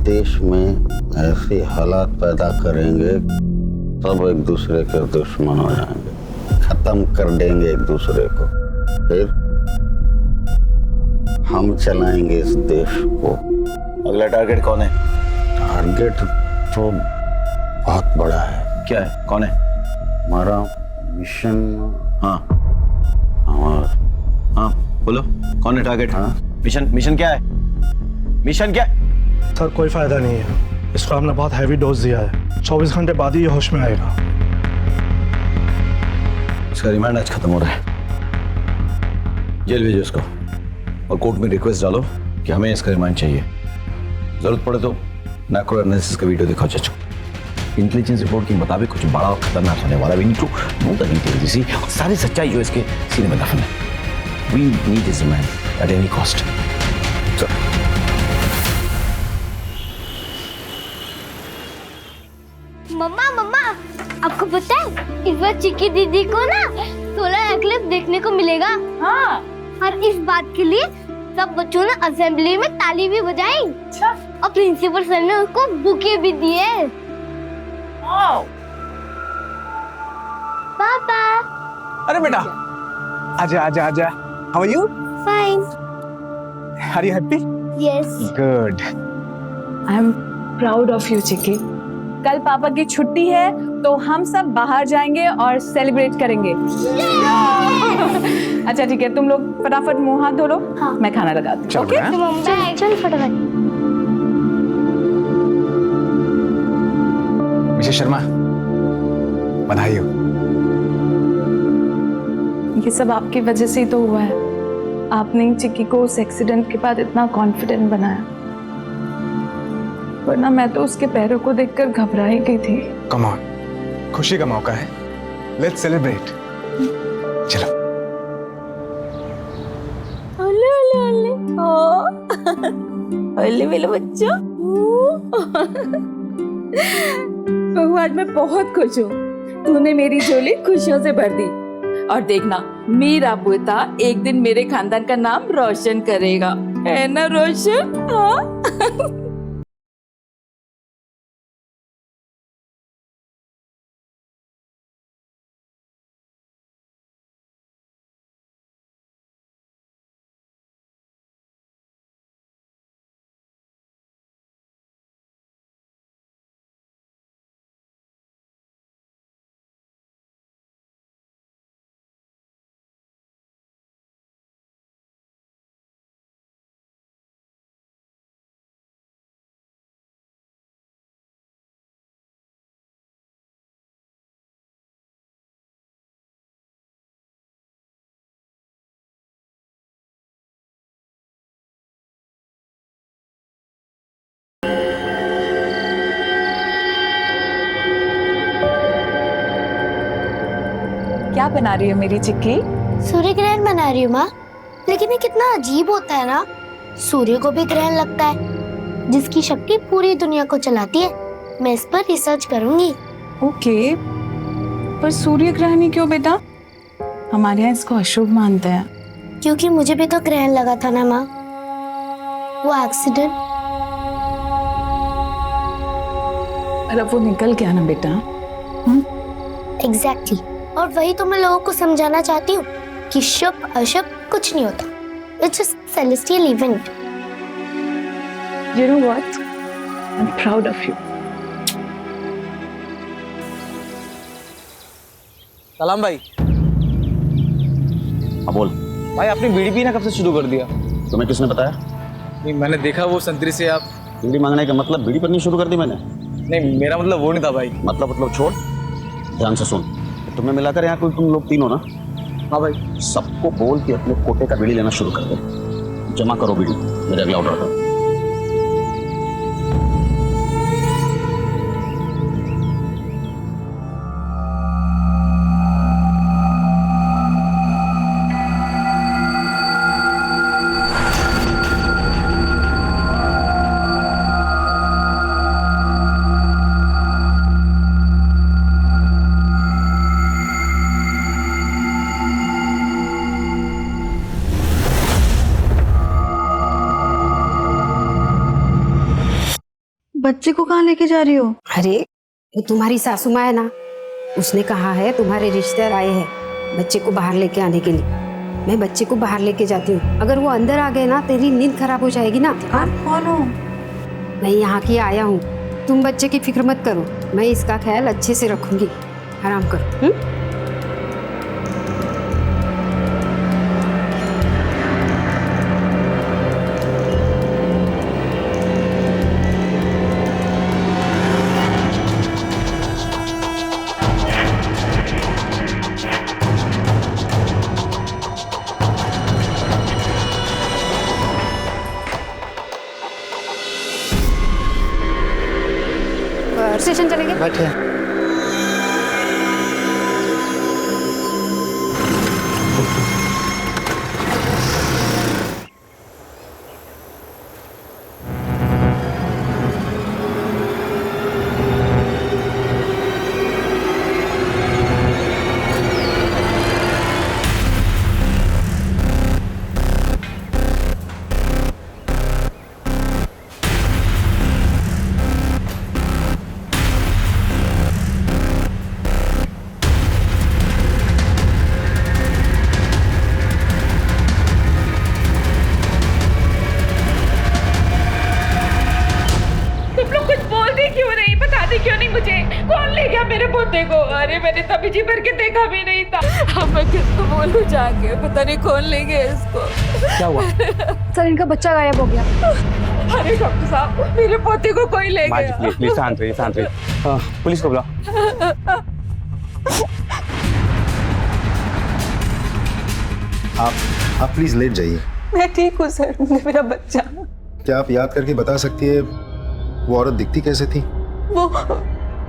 देश में ऐसे हालात पैदा करेंगे सब एक दूसरे के दुश्मन हो जाएंगे, खत्म कर देंगे एक दूसरे को, फिर हम चलाएंगे इस देश को। अगला टारगेट कौन है? टारगेट तो बहुत बड़ा है। क्या है? कौन है? हमारा मिशन। हाँ हाँ, बोलो कौन है टारगेट? हाँ, मिशन क्या है? मिशन क्या? सर कोई फायदा नहीं है, इसको हमने बहुत हैवी डोज दिया है, 24 घंटे बाद ही ये होश में आएगा। इसका रिमांड आज खत्म हो रहा है, जेल भेजो इसको और कोर्ट में रिक्वेस्ट डालो कि हमें इसका रिमांड चाहिए। जरूरत पड़े तो मैक्रो एनालिसिस का वीडियो दिखाओ जज को। इंटेलिजेंस रिपोर्ट के मुताबिक कुछ बड़ा और खतरनाक होने वाला। We need to know the details, इसी सारी सच्चाई जो इसके सीने में दफन है। We need this remand at any cost. मम्मा मम्मा, आपको पता है इस बार चिक्की दीदी को ना सोलर एक्लिप्स देखने को मिलेगा। हाँ। और इस बात के लिए सब बच्चों ने असेंबली में ताली भी बजाई। अच्छा। और प्रिंसिपल सर ने उसको बुके भी दिए। पापा। अरे बेटा, आजा आजा आजा। How are you? Fine. Are you happy? Yes. Good. I am proud of you Chikki. कल पापा की छुट्टी है तो हम सब बाहर जाएंगे और सेलिब्रेट करेंगे। अच्छा ठीक है, तुम लोग फटाफट मुंह हाथ धो लो। हाँ। मैं खाना लगाती हूँ। ओके? चल फटाफट। मिसेस शर्मा, बधाई हो। ये सब आपकी वजह से ही तो हुआ है। आपने ही चिक्की को उस एक्सीडेंट के बाद इतना कॉन्फिडेंट बनाया, वरना मैं तो उसके पैरों को देखकर घबरा ही गई थी। कम ऑन, खुशी का मौका है, लेट्स सेलिब्रेट। चलो। ओले ओले ओले, ओले मेरे बच्चों। बहू, आज मैं बहुत खुश हूँ। तूने मेरी झोली खुशियों से भर दी। और देखना, मेरा पोता एक दिन मेरे खानदान का नाम रोशन करेगा, है ना रोशन? हाँ। क्या बना रही हो मेरी चिक्की? सूर्य ग्रहण बना रही हूँ माँ। लेकिन ये कितना अजीब होता है ना, सूर्य को भी ग्रहण लगता है जिसकी शक्ति पूरी दुनिया को चलाती है। मैं इस पर रिसर्च करूंगी। ओके, पर सूर्य ग्रहण ही क्यों बेटा? हमारे यहाँ इसको अशुभ मानते हैं। क्योंकि मुझे भी तो ग्रहण लगा था ना माँ, वो एक्सीडेंट। और अब वो निकल गया ना बेटा। एग्जैक्टली। और वही तो मैं लोगों को समझाना चाहती हूँ कि शुभ अशुभ कुछ नहीं होता। It's just celestial event. You know what? I'm proud of you. सलाम भाई। हाँ बोल भाई, आपने बीड़ी पीना कब से शुरू कर दिया? तुम्हें किसने बताया? नहीं, मैंने देखा वो संतरी से आप बीड़ी मांगने का मतलब बीड़ी पीनी शुरू कर दी मैंने? नहीं, मेरा मतलब वो नहीं था भाई। मतलब छोड़, ध्यान से सुन। तुम्हें मिलाकर यहाँ कोई तुम लोग तीन हो ना? हाँ भाई। सबको बोल के अपने कोटे का बीड़ी लेना शुरू कर दे। जमा करो बीड़ी मेरे अगला ऑर्डर का। बच्चे को कहाँ लेके जा रही हो? अरे वो तुम्हारी सासू माँ है ना, उसने कहा है तुम्हारे रिश्तेदार आए हैं बच्चे को बाहर लेके आने के लिए। मैं बच्चे को बाहर लेके जाती हूँ। अगर वो अंदर आ गए ना, तेरी नींद खराब हो जाएगी ना। आप कौन हो? मैं यहाँ की आया हूँ। तुम बच्चे की फिक्र मत करो, मैं इसका ख्याल अच्छे से रखूंगी। आराम करो। बैठे। मेरे पोते को। अरे मैंने तभी जी भर के देखा भी नहीं था। अब मैं किसको बोलूं जाके, पता नहीं कौन ले गया इसको। क्या हुआ? सर इनका बच्चा गायब हो गया। अरे डॉक्टर साहब मेरे पोते को कोई ले गया। प्लीज शांत रहिए, शांत रहिए। पुलिस को बुलाओ। आप प्लीज लेट जाइए। मैं ठीक हूँ सर, मेरा बच्चा। क्या आप याद करके बता सकती है वो औरत दिखती कैसे थी?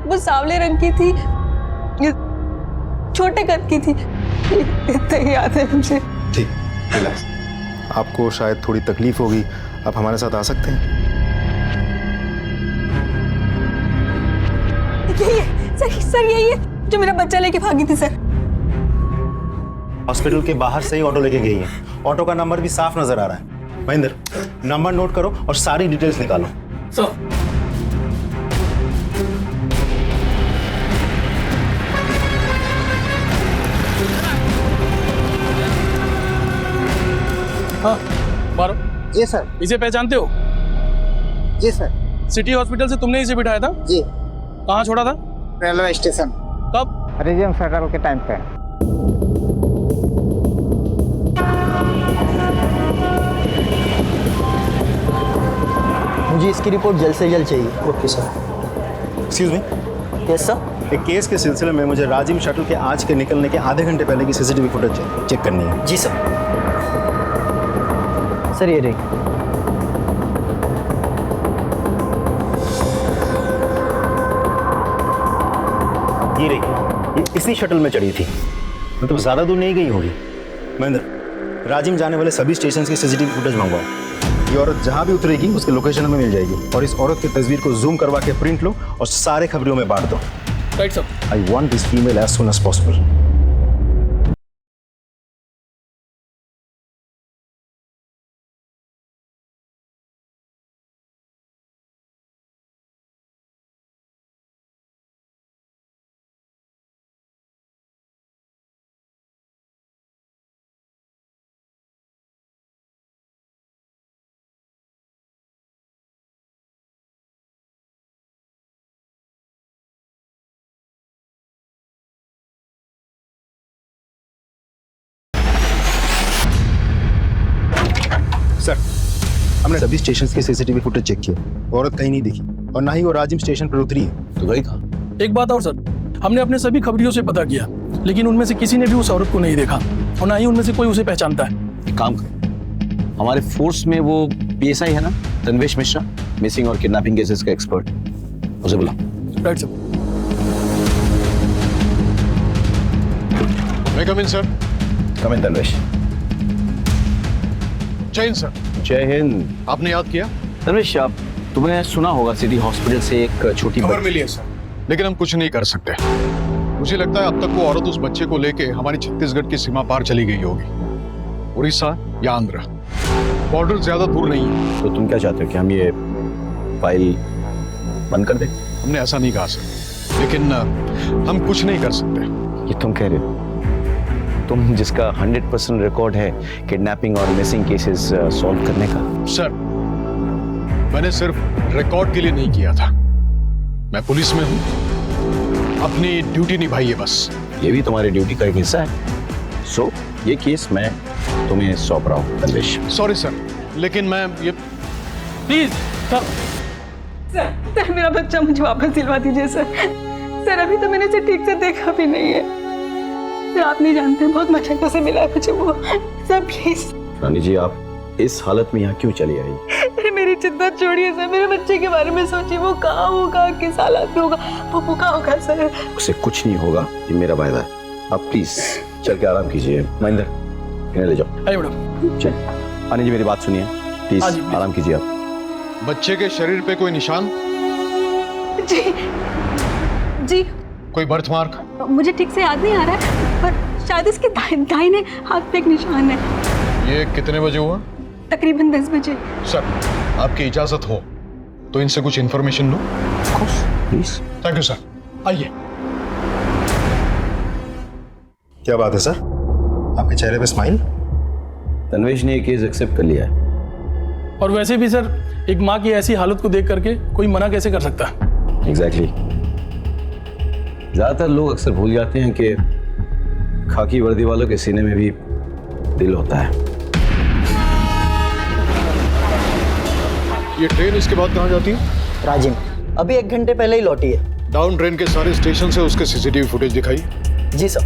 वो सांवले रंग की थी, छोटे कद की थी, इतना ही याद है मुझे। ठीक, रिलैक्स। आपको शायद थोड़ी तकलीफ होगी, आप हमारे साथ आ सकते हैं। सर यही है जो मेरा बच्चा लेके भागी थी सर। हॉस्पिटल के बाहर से ही ऑटो लेके गई है। ऑटो का नंबर भी साफ नजर आ रहा है। महेंद्र, नंबर नोट करो और सारी डिटेल्स निकालो। हाँ, मारो। जी सर। इसे पहचानते हो? जी सर। सिटी हॉस्पिटल से तुमने इसे बिठाया था? जी। कहाँ छोड़ा था? Railway station. कब? रिजियम फेडरल के टाइम पे। मुझे इसकी रिपोर्ट जल्द से जल्द चाहिए। Okay sir. Excuse me. Yes sir. एक केस के सिलसिले में मुझे राजिम शटल के आज के निकलने के आधे घंटे पहले की सीसीटीवी फुटेज चेक करनी है। जी सर। सर ये रही। ये रही, ये इसी शटल में चढ़ी थी, मतलब ज्यादा दूर नहीं गई होगी। महेंद्र, राजिम जाने वाले सभी स्टेशन की सीसीटीवी फुटेज मंगवाओ। ये औरत जहां भी उतरेगी उसकी लोकेशन हमें मिल जाएगी और इस औरत की तस्वीर को जूम करवा के प्रिंट लो और सारे खबरों में बांट दो। Right sir. I want this female as soon as possible. Sir, हमने सभी स्टेशन के सीसीटीवी फुटेज चेक किया, औरत कहीं नहीं दिखी और ना ही वो राजिम स्टेशन पर उतरी है। तो गई कहाँ? एक बात और सर, हमने अपने सभी खबरियों से पता किया, लेकिन उनमें से किसी ने भी उस औरत को नहीं देखा और ना ही उनमें से कोई उसे पहचानता है। एक काम करो, हमारे फोर्स में वो PSI है ना, तन्वेश मिश्रा, मिसिंग और किडनैपिंग केसेस का एक्सपर्ट, उसे बुलाओ। Right sir. मैं कम इन सर। कम इन तन्वेश। जय हिंद सर। जय हिंद। आपने याद किया? तन्वेश, आप तुमने सुना होगा सिटी हॉस्पिटल से एक छोटी खबर मिली है सर, लेकिन हम कुछ नहीं कर सकते। मुझे लगता है अब तक वो औरत उस बच्चे को लेके हमारी छत्तीसगढ़ की सीमा पार चली गई होगी, उड़ीसा या आंध्र। बॉर्डर ज्यादा दूर नहीं है। तो तुम क्या चाहते हो कि हम ये फाइल बंद कर दें? हमने ऐसा नहीं कहा सर, लेकिन हम कुछ नहीं कर सकते। ये तुम कह रहे हो? तुम जिसका 100% रिकॉर्ड है किडनैपिंग और मिसिंग केसेस सॉल्व करने का। सर, मैंने सिर्फ रिकॉर्ड के लिए नहीं किया था। मैं पुलिस में हूं, अपनी ड्यूटी निभाई है बस। ये भी तुम्हारी ड्यूटी का एक हिस्सा है। सो ये केस मैं तुम्हें सौंप रहा हूँ तन्वेश। सॉरी सर, लेकिन मैं ये प्लीज सर मेरा बच्चा मुझे वापस दिलवा दीजिए सर। सर अभी तो मैंने इसे ठीक से देखा भी नहीं है। आप नहीं जानते बहुत मशक्कत से मिला है मुझे वो। Sir please. रानी जी, आप इस हालत में यहाँ क्यों चली आई? अरे मेरी चिंता छोड़िए सर, मेरे बच्चे के बारे में सोचिए, वो कहाँ होगा, किस हालत में होगा, वो कहाँ होगा सर? उसे कुछ नहीं होगा, ये मेरा वायदा है। आप प्लीज चल के आराम कीजिए। महेंद्र इन्हें ले जाओ। अरे मैडम चल अनिल जी मेरी बात सुनिए, प्लीज आराम कीजिए आप। बच्चे के शरीर पे कोई निशान? जी जी कोई बर्थ मार्क? मुझे ठीक से याद नहीं आ रहा है, पर शायद इसके दाहिने हाथ पे एक निशान है। ये कितने बजे हुआ? तकरीबन 10 बजे। सर आपकी इजाजत हो तो इनसे कुछ information low. Please. Thank you sir, आइए। क्या बात है सर, आपके चेहरे पे स्माइल? तन्वेश ने ये केस एक्सेप्ट कर लिया है। और वैसे भी सर, एक माँ की ऐसी हालत को देख करके कोई मना कैसे कर सकता है? एग्जैक्टली। ज्यादातर लोग अक्सर भूल जाते हैं कि खाकी वर्दी वालों के सीने में भी दिल होता है। ये ट्रेन इसके बाद कहाँ जाती है? राजिम अभी 1 घंटे पहले ही लौटी है। डाउन ट्रेन के सारे स्टेशन से उसके सीसीटीवी फुटेज दिखाई। जी सर।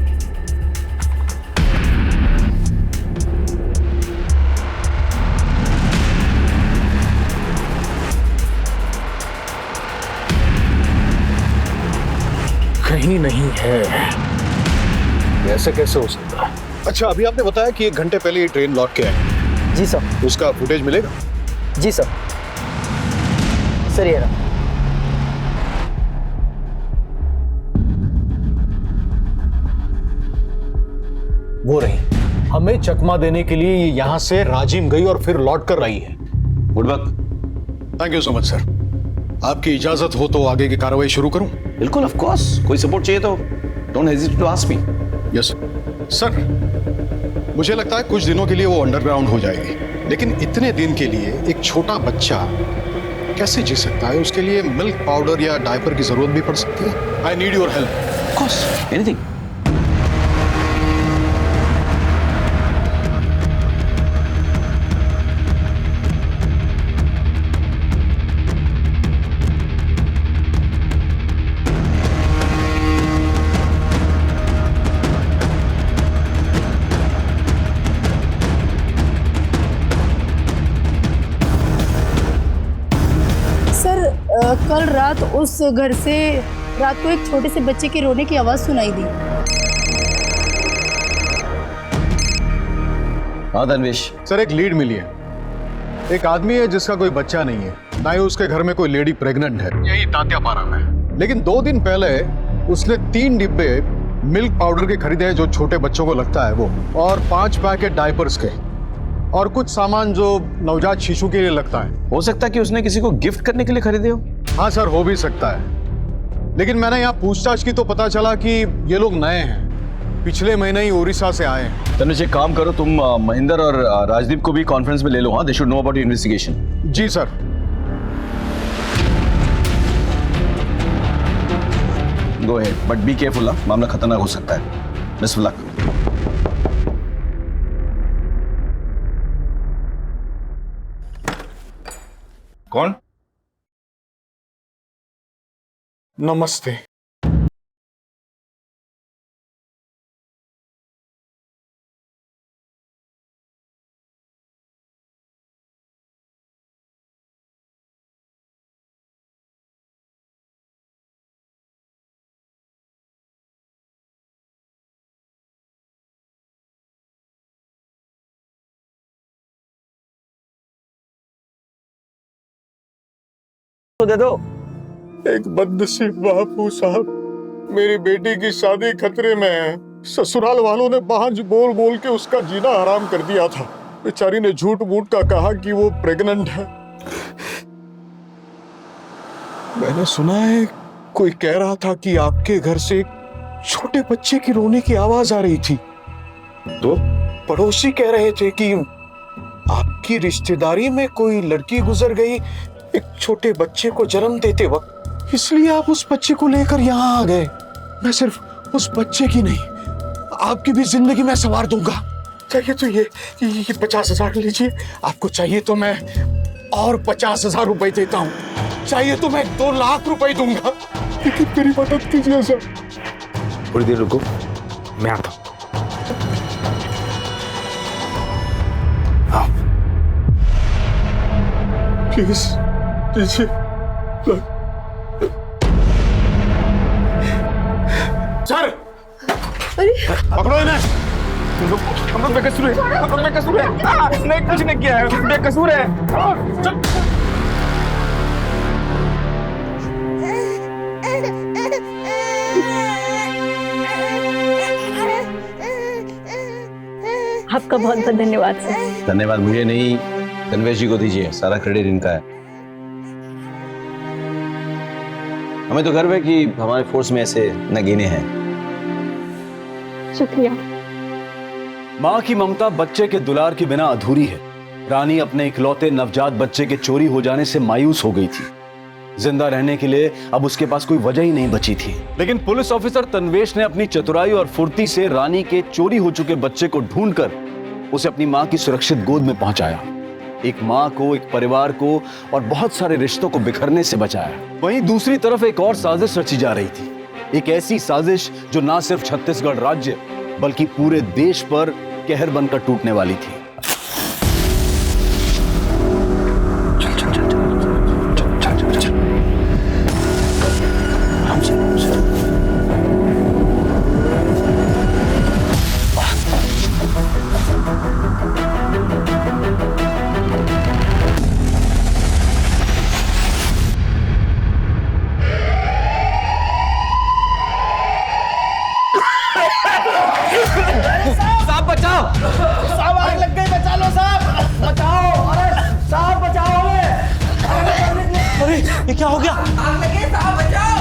कहीं नहीं है, ऐसे कैसे हो सकता है? अच्छा अभी आपने बताया कि 1 घंटे पहले ये ट्रेन लौट के आई। जी सर। उसका फुटेज मिलेगा? जी सर। सर ये रहा। वो रही, हमें चकमा देने के लिए ये यहाँ से राजिम गई और फिर लौट कर रही है। गुड वक्त। Thank you so much sir. आपकी इजाजत हो तो आगे की कार्रवाई शुरू करूं? बिल्कुल, ऑफ कोर्स। कोई सपोर्ट चाहिए तो don't hesitate to ask me. Yes sir. मुझे लगता है कुछ दिनों के लिए वो अंडरग्राउंड हो जाएगी, लेकिन इतने दिन के लिए एक छोटा बच्चा कैसे जी सकता है? उसके लिए मिल्क पाउडर या डायपर की जरूरत भी पड़ सकती है। I need your help. Of course, anything. कल रात उस घर से रात को एक छोटे से बच्चे के रोने की आवाज सुनाई दी। हाँ धनवेश। सर एक लीड मिली है। एक आदमी है जिसका कोई बच्चा नहीं है, ना ही उसके घर में कोई लेडी प्रेग्नेंट है, यही तात्यापारा में। लेकिन 2 दिन पहले उसने 3 डिब्बे मिल्क पाउडर के खरीदे हैं जो छोटे बच्चों को लगता है वो, और 5 पैकेट डायपर्स के, और कुछ सामान जो नवजात शिशु के लिए लगता है। हो सकता है कि उसने किसी को गिफ्ट करने के लिए खरीदे हो। हाँ सर, हो भी सकता है, लेकिन मैंने यहाँ पूछताछ की तो पता चला कि ये लोग नए हैं, पिछले महीने ही उड़ीसा से आए हैं। तनुज एक काम करो, तुम महेंद्र और राजदीप को भी कॉन्फ्रेंस में ले लो। हाँ, they should know about your investigation. जी sir. Go ahead, but be careful. मामला खतरनाक हो सकता है। Best of luck. कौन? नमस्ते। तो दे दो। एक बदनसीब बापू साहब, मेरी बेटी की शादी खतरे में है। ससुराल वालों ने बांझ बोल बोल के उसका जीना हराम कर दिया था। बेचारी ने झूठ मूठ का कहा कि वो प्रेग्नेंट है। मैंने सुना है कोई कह रहा था कि आपके घर से छोटे बच्चे की रोने की आवाज आ रही थी। तो पड़ोसी कह रहे थे कि आपकी रिश्तेदारी में कोई लड़की गुजर गई एक छोटे बच्चे को जन्म देते वक्त, इसलिए आप उस बच्चे को लेकर यहाँ आ गए। मैं सिर्फ उस बच्चे की नहीं, आपकी भी जिंदगी में संवार दूंगा। चाहिए तो ये 50,000 लीजिए, आपको चाहिए तो मैं और 50,000 रुपए देता हूँ, चाहिए तो मैं 2 लाख रुपए दूंगा, लेकिन मेरी मदद कीजिए सर। थोड़ी देर रुको, मैं आता हूँ। प्लीज कीजिए। सर पकड़ो इन्हें। हम लोग बेकसूर है, हम लोग बेकसूर है। नहीं कुछ नहीं किया है, बेकसूर है। आपका बहुत बहुत धन्यवाद सर। धन्यवाद मुझे नहीं, तन्वेश जी को दीजिए, सारा क्रेडिट इनका है। हमें तो गर्व है कि हमारे फोर्स में ऐसे नगीने हैं। शुक्रिया। माँ की ममता बच्चे के दुलार के बिना अधूरी है। रानी अपने इकलौते नवजात बच्चे के चोरी हो जाने से मायूस हो गई थी। जिंदा रहने के लिए अब उसके पास कोई वजह ही नहीं बची थी। लेकिन पुलिस ऑफिसर तन्वेश ने अपनी चतुराई और फुर्ती से रानी के चोरी हो चुके बच्चे को ढूंढकर उसे अपनी माँ की सुरक्षित गोद में पहुंचाया। एक माँ को, एक परिवार को और बहुत सारे रिश्तों को बिखरने से बचाया। वहीं दूसरी तरफ एक और साजिश रची जा रही थी। एक ऐसी साजिश जो ना सिर्फ छत्तीसगढ़ राज्य बल्कि पूरे देश पर कहर बनकर टूटने वाली थी। साहब बचाओ, साहब आग लग गई, बचा लो साहब, बचाओ। अरे साहब बचाओ हमें। अरे ये क्या हो गया? आग लगी साहब, बचाओ।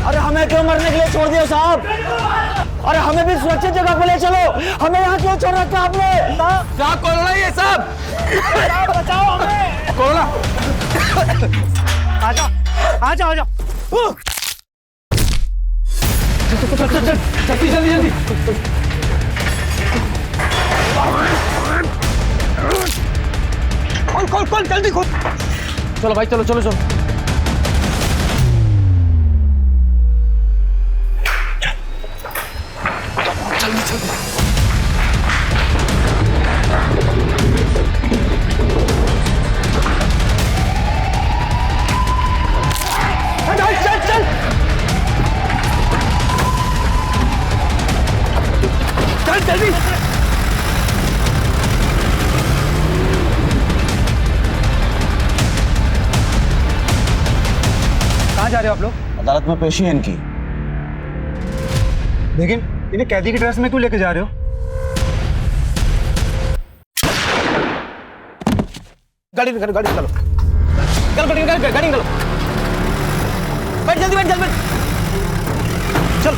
अरे हमें क्यों मरने के लिए छोड़ दिया साहब? अरे हमें भी सुरक्षित जगह पे ले चलो, हमें यहाँ क्यों छोड़ रखा आपने? साहब कोरोना ही है साहब, साहब बचाओ हमें। कोरोना आ जाओ, आ जाओ, आ जाओ। जल्दी जल्दी जल्दी। खोल खोल खोल जल्दी खोल। चलो भाई चलो चलो चलो। जल्दी जल्दी। चल चल चल जल्दी। कहाँ जा रहे हो आप लोग? अदालत में पेशी है इनकी। लेकिन इन्हें कैदी की ड्रेस में क्यों लेके जा रहे हो? गाड़ी निकालो, गाड़ी निकालो, गाड़ी निकालो, गाड़ी निकालो। बैठ जल्दी, बैठ जल्दी, चल।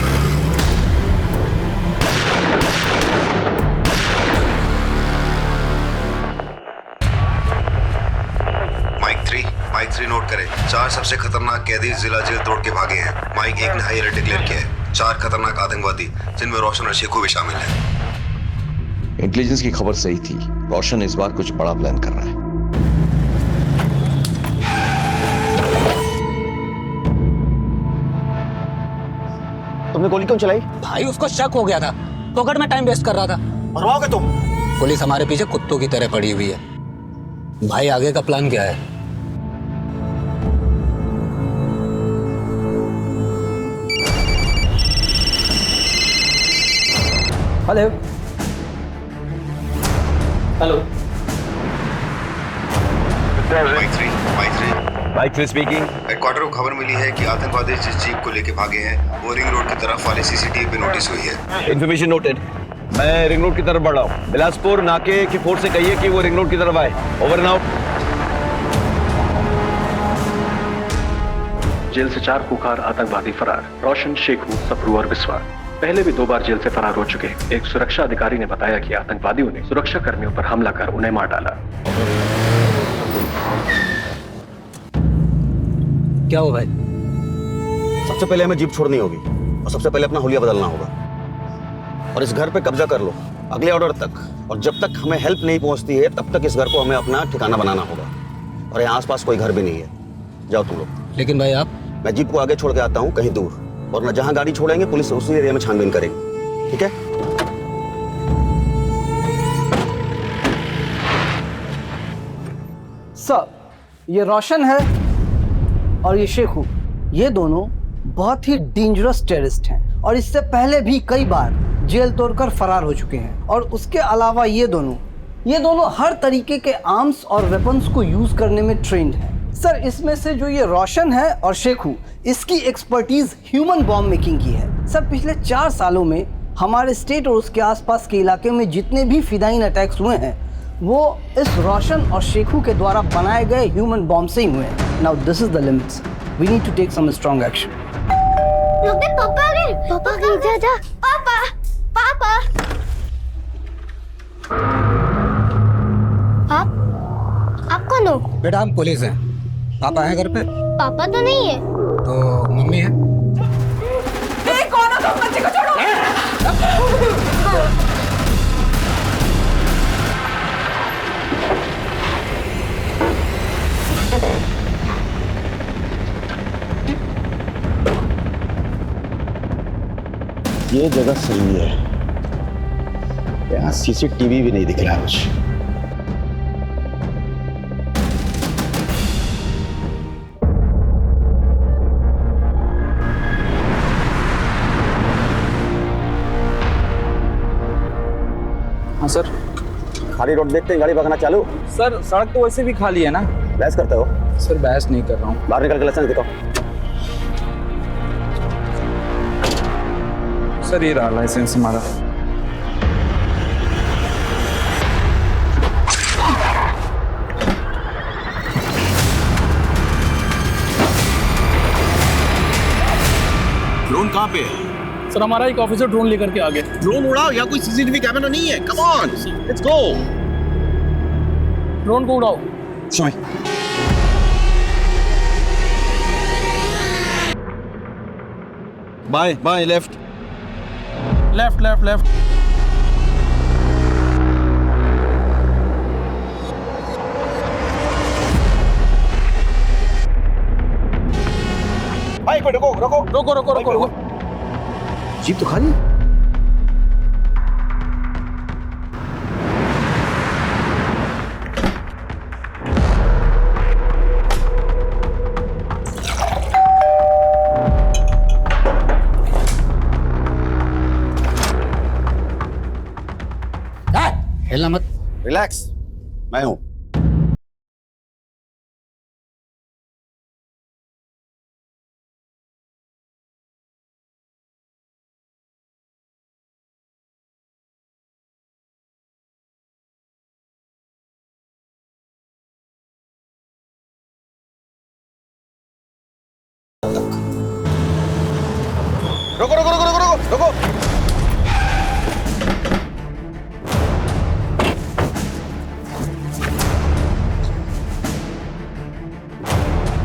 माइक 3 नोट करें। 4 सबसे खतरनाक कैदी जिला जेल तोड़ के भागे हैं। माइक 1 ने हाई अलर्ट डिक्लेयर किया है। 4 खतरनाक आतंकवादी जिनमें रोशन और शेखू भी शामिल हैं। इंटेलिजेंस की खबर सही थी, रोशन इस बार कुछ बड़ा प्लान कर रहा है। तुमने गोली क्यों चलाई? भाई उसको शक हो गया था, पॉकेट में टाइम वेस्ट कर रहा था। मरवाओगे तुम? पुलिस हमारे पीछे कुत्तों की तरह पड़ी हुई है। भाई आगे का प्लान क्या है? Hello hello. Mike 3 speaking. Headquarter को खबर मिली है कि आतंकवादी जिस जीप को लेके भागे हैं वो रिंग रोड की तरफ वाले सीसीटीवी पे नोटिस हुई है। Information noted. मैं रिंग रोड की तरफ बढ़ रहा हूँ। बिलासपुर नाके की फोर्स से कहिए कि वो रिंग रोड की तरफ आए। Over and out. जेल से 4 कुख्यात आतंकवादी फरार। रोशन, शेखू, सप्रू और बिस्वा पहले भी 2 बार जेल से फरार हो चुके। एक सुरक्षा अधिकारी ने बताया कि आतंकवादियों ने सुरक्षा कर्मियों पर हमला कर उन्हें मार डाला। क्या हो भाई? सबसे पहले हमें जीप छोड़नी होगी और सबसे पहले अपना हुलिया बदलना होगा और इस घर पे कब्जा कर लो अगले ऑर्डर तक। और जब तक हमें हेल्प नहीं पहुंचती है तब तक इस घर को हमें अपना ठिकाना बनाना होगा। और यहाँ आसपास कोई घर भी नहीं है। जाओ तुम लोग। लेकिन भाई आप? मैं जीप को आगे छोड़ के आता हूँ कहीं दूर, और न जहाँ गाड़ी छोड़ेंगे पुलिस उसी एरिया में छानबीन करेगी। ठीक है? सर, ये रोशन है और ये शेखू, ये दोनों बहुत ही डेंजरस टेररिस्ट हैं और इससे पहले भी कई बार जेल तोड़कर फरार हो चुके हैं। और उसके अलावा ये दोनों हर तरीके के आर्म्स और वेपन्स को यूज करने में ट्रेंड हैं। सर, इसमें से जो ये रोशन है और शेखू, इसकी एक्सपर्टीज ह्यूमन बॉम्ब मेकिंग की है। सर, पिछले 4 सालों में हमारे स्टेट और उसके आसपास के इलाके में जितने भी फिदाइन अटैक्स हुए हैं वो इस रोशन और शेखू के द्वारा बनाए गए ह्यूमन बॉम्ब से ही हुए हैं। Now this is the limits, we need to take some strong action. पापा आ गए, पापा आ गए, जा पापा, पापा। आप कौन हो? बेटा हम पुलिस हैं। पापा है घर पे? पापा तो नहीं है। तो मम्मी है? कौन हो तुम? बच्चे को छोड़ो। ये जगह सही है, यहाँ सीसीटीवी भी नहीं दिख रहा कुछ। हाँ सर। खाली रोड देखते हैं गाड़ी भगाना चालू? सर सड़क तो वैसे भी खाली है ना। बहस करते हो? सर बहस नहीं कर रहा हूँ। बाहर निकल के लाइसेंस दिखाओ। सर ये रहा लाइसेंस हमारा। ड्रोन कहाँ पे है? सर, हमारा एक ऑफिसर ड्रोन लेकर के आ गए। ड्रोन उड़ाओ, या कोई सीसीटीवी कैमरा नहीं है। Come on, let's go. Drone को उड़ाओ। समय बाएं बाएं, लेफ्ट लेफ्ट लेफ्ट लेफ्ट। भाई को रुको रुको रुको रुको रुको रुको। जीप तो खाली। हिलना मत। रिलैक्स, मैं हूं। रुको रुको रुको रुको रुको।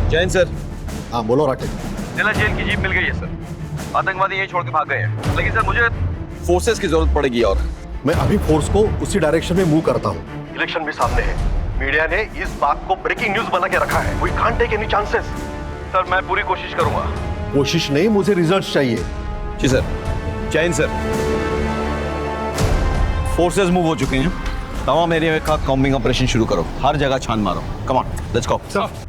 जैन सर। हाँ बोलो राकेश। जिला जेल की जीप मिल गई है सर। आतंकवादी यही छोड़ के भाग गए हैं, लेकिन सर मुझे फोर्सेस की जरूरत पड़ेगी। और मैं अभी फोर्स को उसी डायरेक्शन में मूव करता हूँ। इलेक्शन भी सामने है, मीडिया ने इस बात को ब्रेकिंग न्यूज बना के रखा है। We can't take any chances. Sir मैं पूरी कोशिश करूंगा। कोशिश नहीं, मुझे रिजल्ट चाहिए। जी sir. Jain sir, forces move हो चुके हैं। तमाम एरिया का कॉम्बिंग ऑपरेशन शुरू करो, हर जगह छान मारो। Come on, let's go. Sir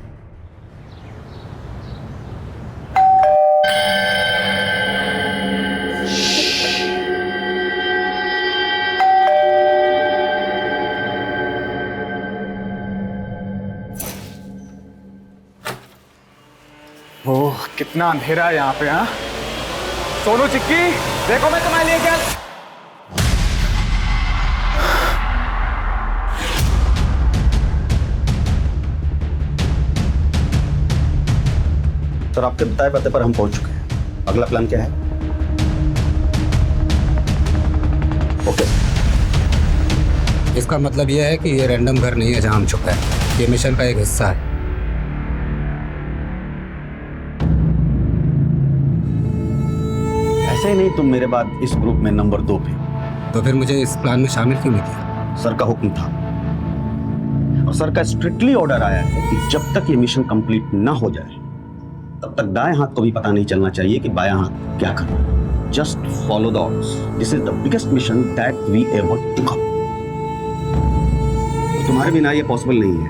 oh कितना अंधेरा है यहाँ पे। हाँ सोनू चिक्की, देखो मैं तुम्हारे लिए क्या। सर आपके बताए पते पर हम पहुंच चुके हैं। अगला प्लान क्या है? ओके। इसका मतलब यह है कि ये रैंडम घर नहीं है जहां हम छुपे हैं। ये मिशन का एक हिस्सा है। ऐसे ही नहीं तुम मेरे बाद इस ग्रुप में नंबर 2 पे। तो फिर मुझे इस प्लान में शामिल क्यों नहीं किया? सर का हुक्म था और सर का स्ट्रिक्टली ऑर्डर आया है कि जब तक ये मिशन कंप्लीट ना हो जाए तब तक दाएं हाथ को भी पता नहीं चलना चाहिए कि बायां हाथ क्या कर रहा है। Just follow the orders. This is the biggest mission that we ever took up. तुम्हारे बिना ये पॉसिबल नहीं है।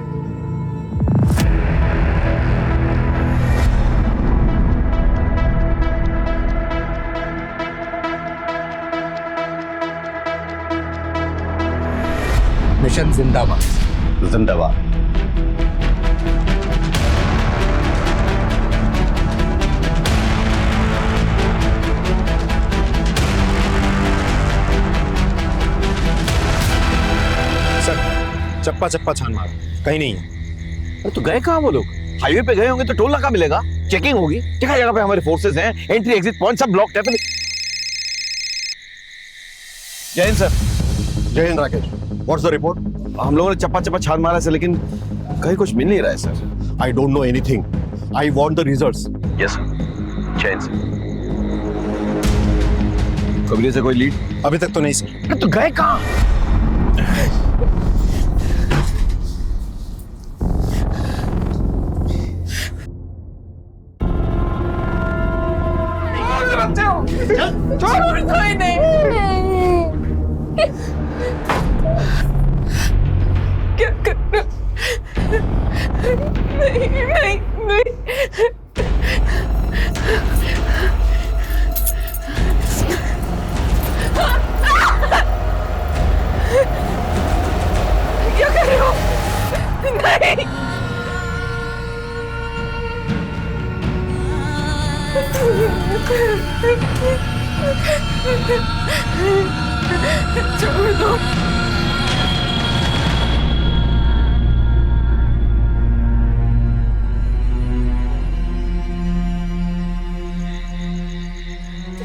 मिशन जिंदाबाद। जिंदाबाद। सर चप्पा चप्पा छान मार, कहीं नहीं है। अरे तो गए कहाँ वो लोग? हाईवे पे गए होंगे तो टोल नाका मिलेगा, चेकिंग होगी। जगह जगह पे हमारे फोर्सेस हैं, एंट्री एग्जिट पॉइंट सब ब्लॉक है। जय हिंद सर। जय Hind Rakesh, what's the report? हम लोगों ने चप्पा चप्पा छान मारा सर, लेकिन कहीं कुछ मिल नहीं रहा है sir. I don't know anything, I want the results. Yes sir. जय हिंद सर। कबीले से कोई लीड? अभी तक तो नहीं सर। तो गए कहाँ? छोड़ दो इन्हें। क्या करना? नहीं नहीं नहीं। क्या कर रहे हो? नहीं। छोड़ दो।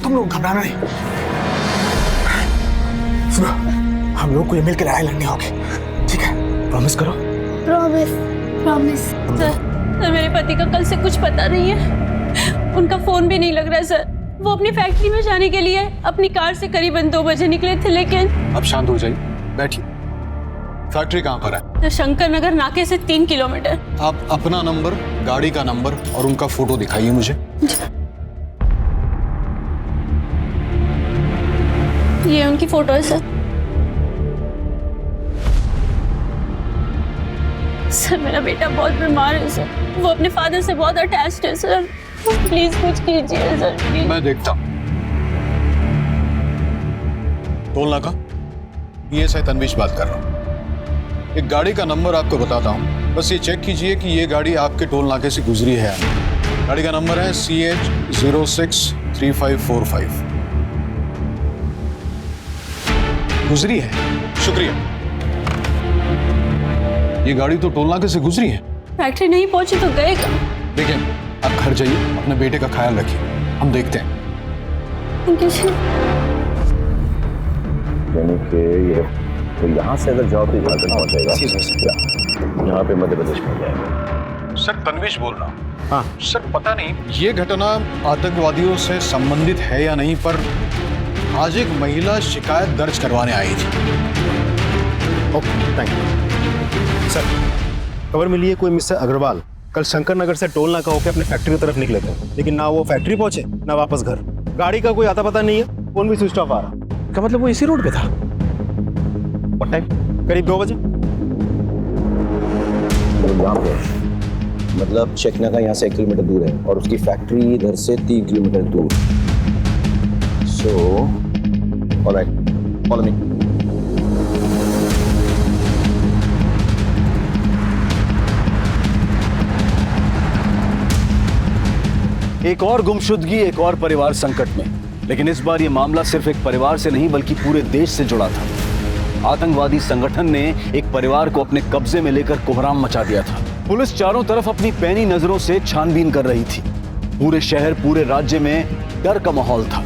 तुम लोग घबराना नहीं। सुनो, हम लोग को ये मिलकर लड़ाई लड़नी होगी, ठीक है? प्रॉमिस करो। Promise promise. सर मेरे पति का कल से कुछ पता नहीं है, उनका फोन भी नहीं लग रहा है सर। वो अपनी फैक्ट्री में जाने के लिए अपनी कार से करीबन 2 बजे निकले थे, लेकिन अब शांत हो जाइए, बैठिए। फैक्ट्री कहाँ पर है? शंकर नगर नाके से 3 किलोमीटर। आप अपना नंबर, गाड़ी का नंबर और उनका फोटो दिखाइए मुझे। ये उनकी फोटो है सर। सर मेरा बेटा बहुत बीमार है सर, वो अपने फादर से बहुत अटैच्ड है सर। प्लीज कुछ कीजिए सर, प्लीज। मैं देखता हूं। टोल नाका, ये से तनवीश बात कर रहा हूं। एक गाड़ी का नंबर आपको बताता हूं, बस ये चेक कीजिए कि ये गाड़ी आपके टोल नाके से गुजरी है। गाड़ी का नंबर है CH063545। गुजरी है? शुक्रिया। ये गाड़ी तो टोल नाके से गुजरी है। फैक्ट्री नहीं पहुंची तो गए कहाँ? देखिए, आप घर जाइए, अपने बेटे का ख्याल रखिए, हम देखते हैं। यानी कि ये तो यहाँ से अगर जाओ तो झारखंड पहुंच जाएगा, यहाँ पे मध्य प्रदेश पहुंच जाएगा। सर तनवीश बोल रहा हूँ। हाँ सर, पता नहीं ये घटना आतंकवादियों से संबंधित है या नहीं, पर आज एक महिला शिकायत दर्ज करवाने आई थी। Okay, thank you sir. खबर मिली है कोई मिस्टर अग्रवाल कल शंकर नगर से टोल नाका होकर अपने फैक्ट्री की तरफ निकले थे, लेकिन ना वो फैक्ट्री पहुंचे ना वापस घर। गाड़ी का कोई आता पता नहीं है, फोन भी स्विच ऑफ आ रहा। क्या मतलब वो इसी रोड पे था? और टाइम करीब 2 बजे। यहाँ पे मतलब चेकनाका यहाँ से 1 किलोमीटर दूर है और उसकी फैक्ट्री इधर से 3 किलोमीटर दूर। So alright, follow me. एक और गुमशुदगी, एक और परिवार संकट में। लेकिन इस बार ये मामला सिर्फ एक परिवार से नहीं बल्कि पूरे देश से जुड़ा था। आतंकवादी संगठन ने एक परिवार को अपने कब्जे में लेकर कोहराम मचा दिया था। पुलिस चारों तरफ अपनी पैनी नजरों से छानबीन कर रही थी। पूरे शहर, पूरे राज्य में डर का माहौल था,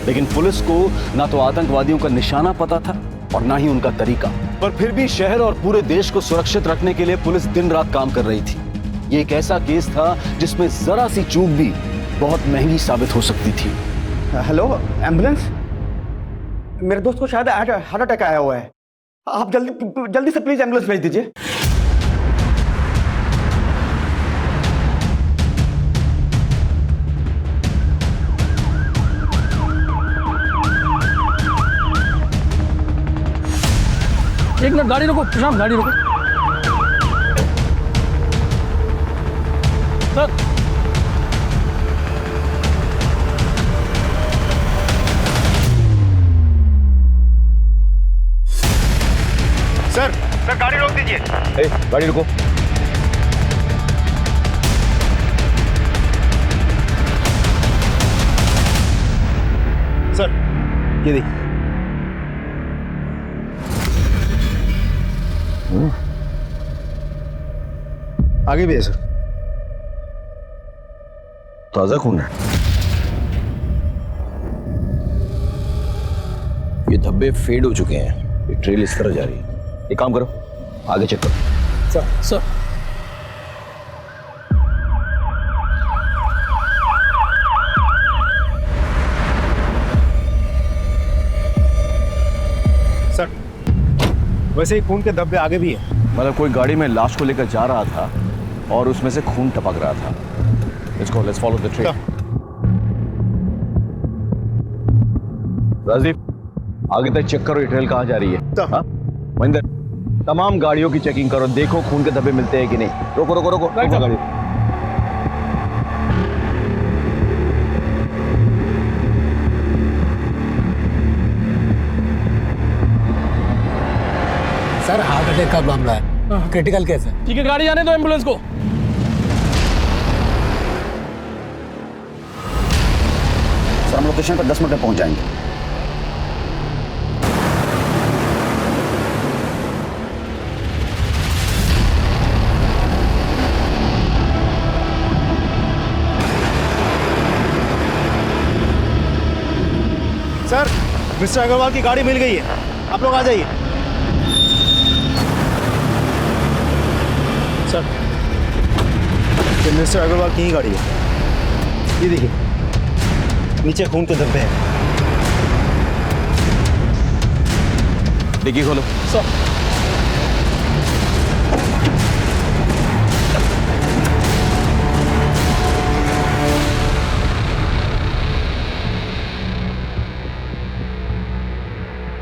लेकिन पुलिस को ना तो आतंकवादियों का निशाना पता था और ना ही उनका तरीका। पर फिर भी शहर और पूरे देश को सुरक्षित रखने के लिए पुलिस दिन रात काम कर रही थी। ये एक ऐसा केस था जिसमें जरा सी चूक भी बहुत महंगी साबित हो सकती थी। Hello, ambulance? मेरे दोस्त को शायद हार्ट अटैक आया हुआ है, आप जल्दी से प्लीज एम्बुलेंस भेज दीजिए। एक मिनट, गाड़ी रोको प्रशांत, गाड़ी रोको। सर सर गाड़ी रोक दीजिए। गाड़ी रुको। सर ये देखिए। आगे भी है सर। ताजा खून है। ये धब्बे फेड हो चुके हैं। ये ट्रेल इस तरह जा रही है। एक काम करो, आगे चेक करो। सर सर वैसे ही खून के धब्बे आगे भी है। मतलब कोई गाड़ी में लाश को लेकर जा रहा था और उसमें से खून टपक रहा था। Let's follow the trail. Rajiv, आगे तक चेक करो ये ट्रेल कहाँ जा रही है। हाँ? महेंद्र, तमाम गाड़ियों की चेकिंग करो, देखो खून के धब्बे मिलते हैं कि नहीं। रोको रोको रोको, रोको गाड़ी। सर हार्ट अटैक का मामला है, क्रिटिकल केस है। ठीक है, गाड़ी जाने दो एम्बुलेंस को। सर हम लोकेशन पर 10 मिनट में पहुंच जाएंगे। सर मिस्टर अग्रवाल की गाड़ी मिल गई है, आप लोग आ जाइए। सर ये मिस्टर अग्रवाल की ही गाड़ी है। ये देखिए नीचे खून के धब्बे हैं। डिग्गी खोलो। सर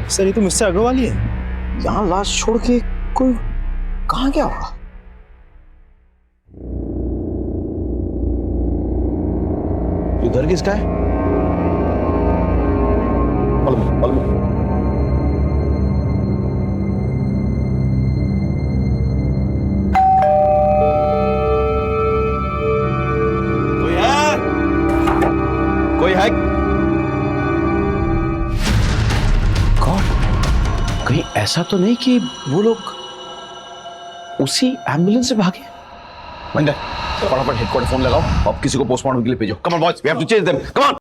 सर ये तो मिस्टर अग्रवाल ही है। यहाँ लाश छोड़ के कोई कहाँ गया होगा? ये घर किसका है? मालूम। कोई है? कौन? कहीं ऐसा तो नहीं कि वो लोग उसी एम्बुलेंस से भागे? मंदिर फटाफट हेडक्वार्टर फोन लगाओ, अब किसी को पोस्टमार्टम के लिए भेजो। Come on boys, we have to chase them. Come on.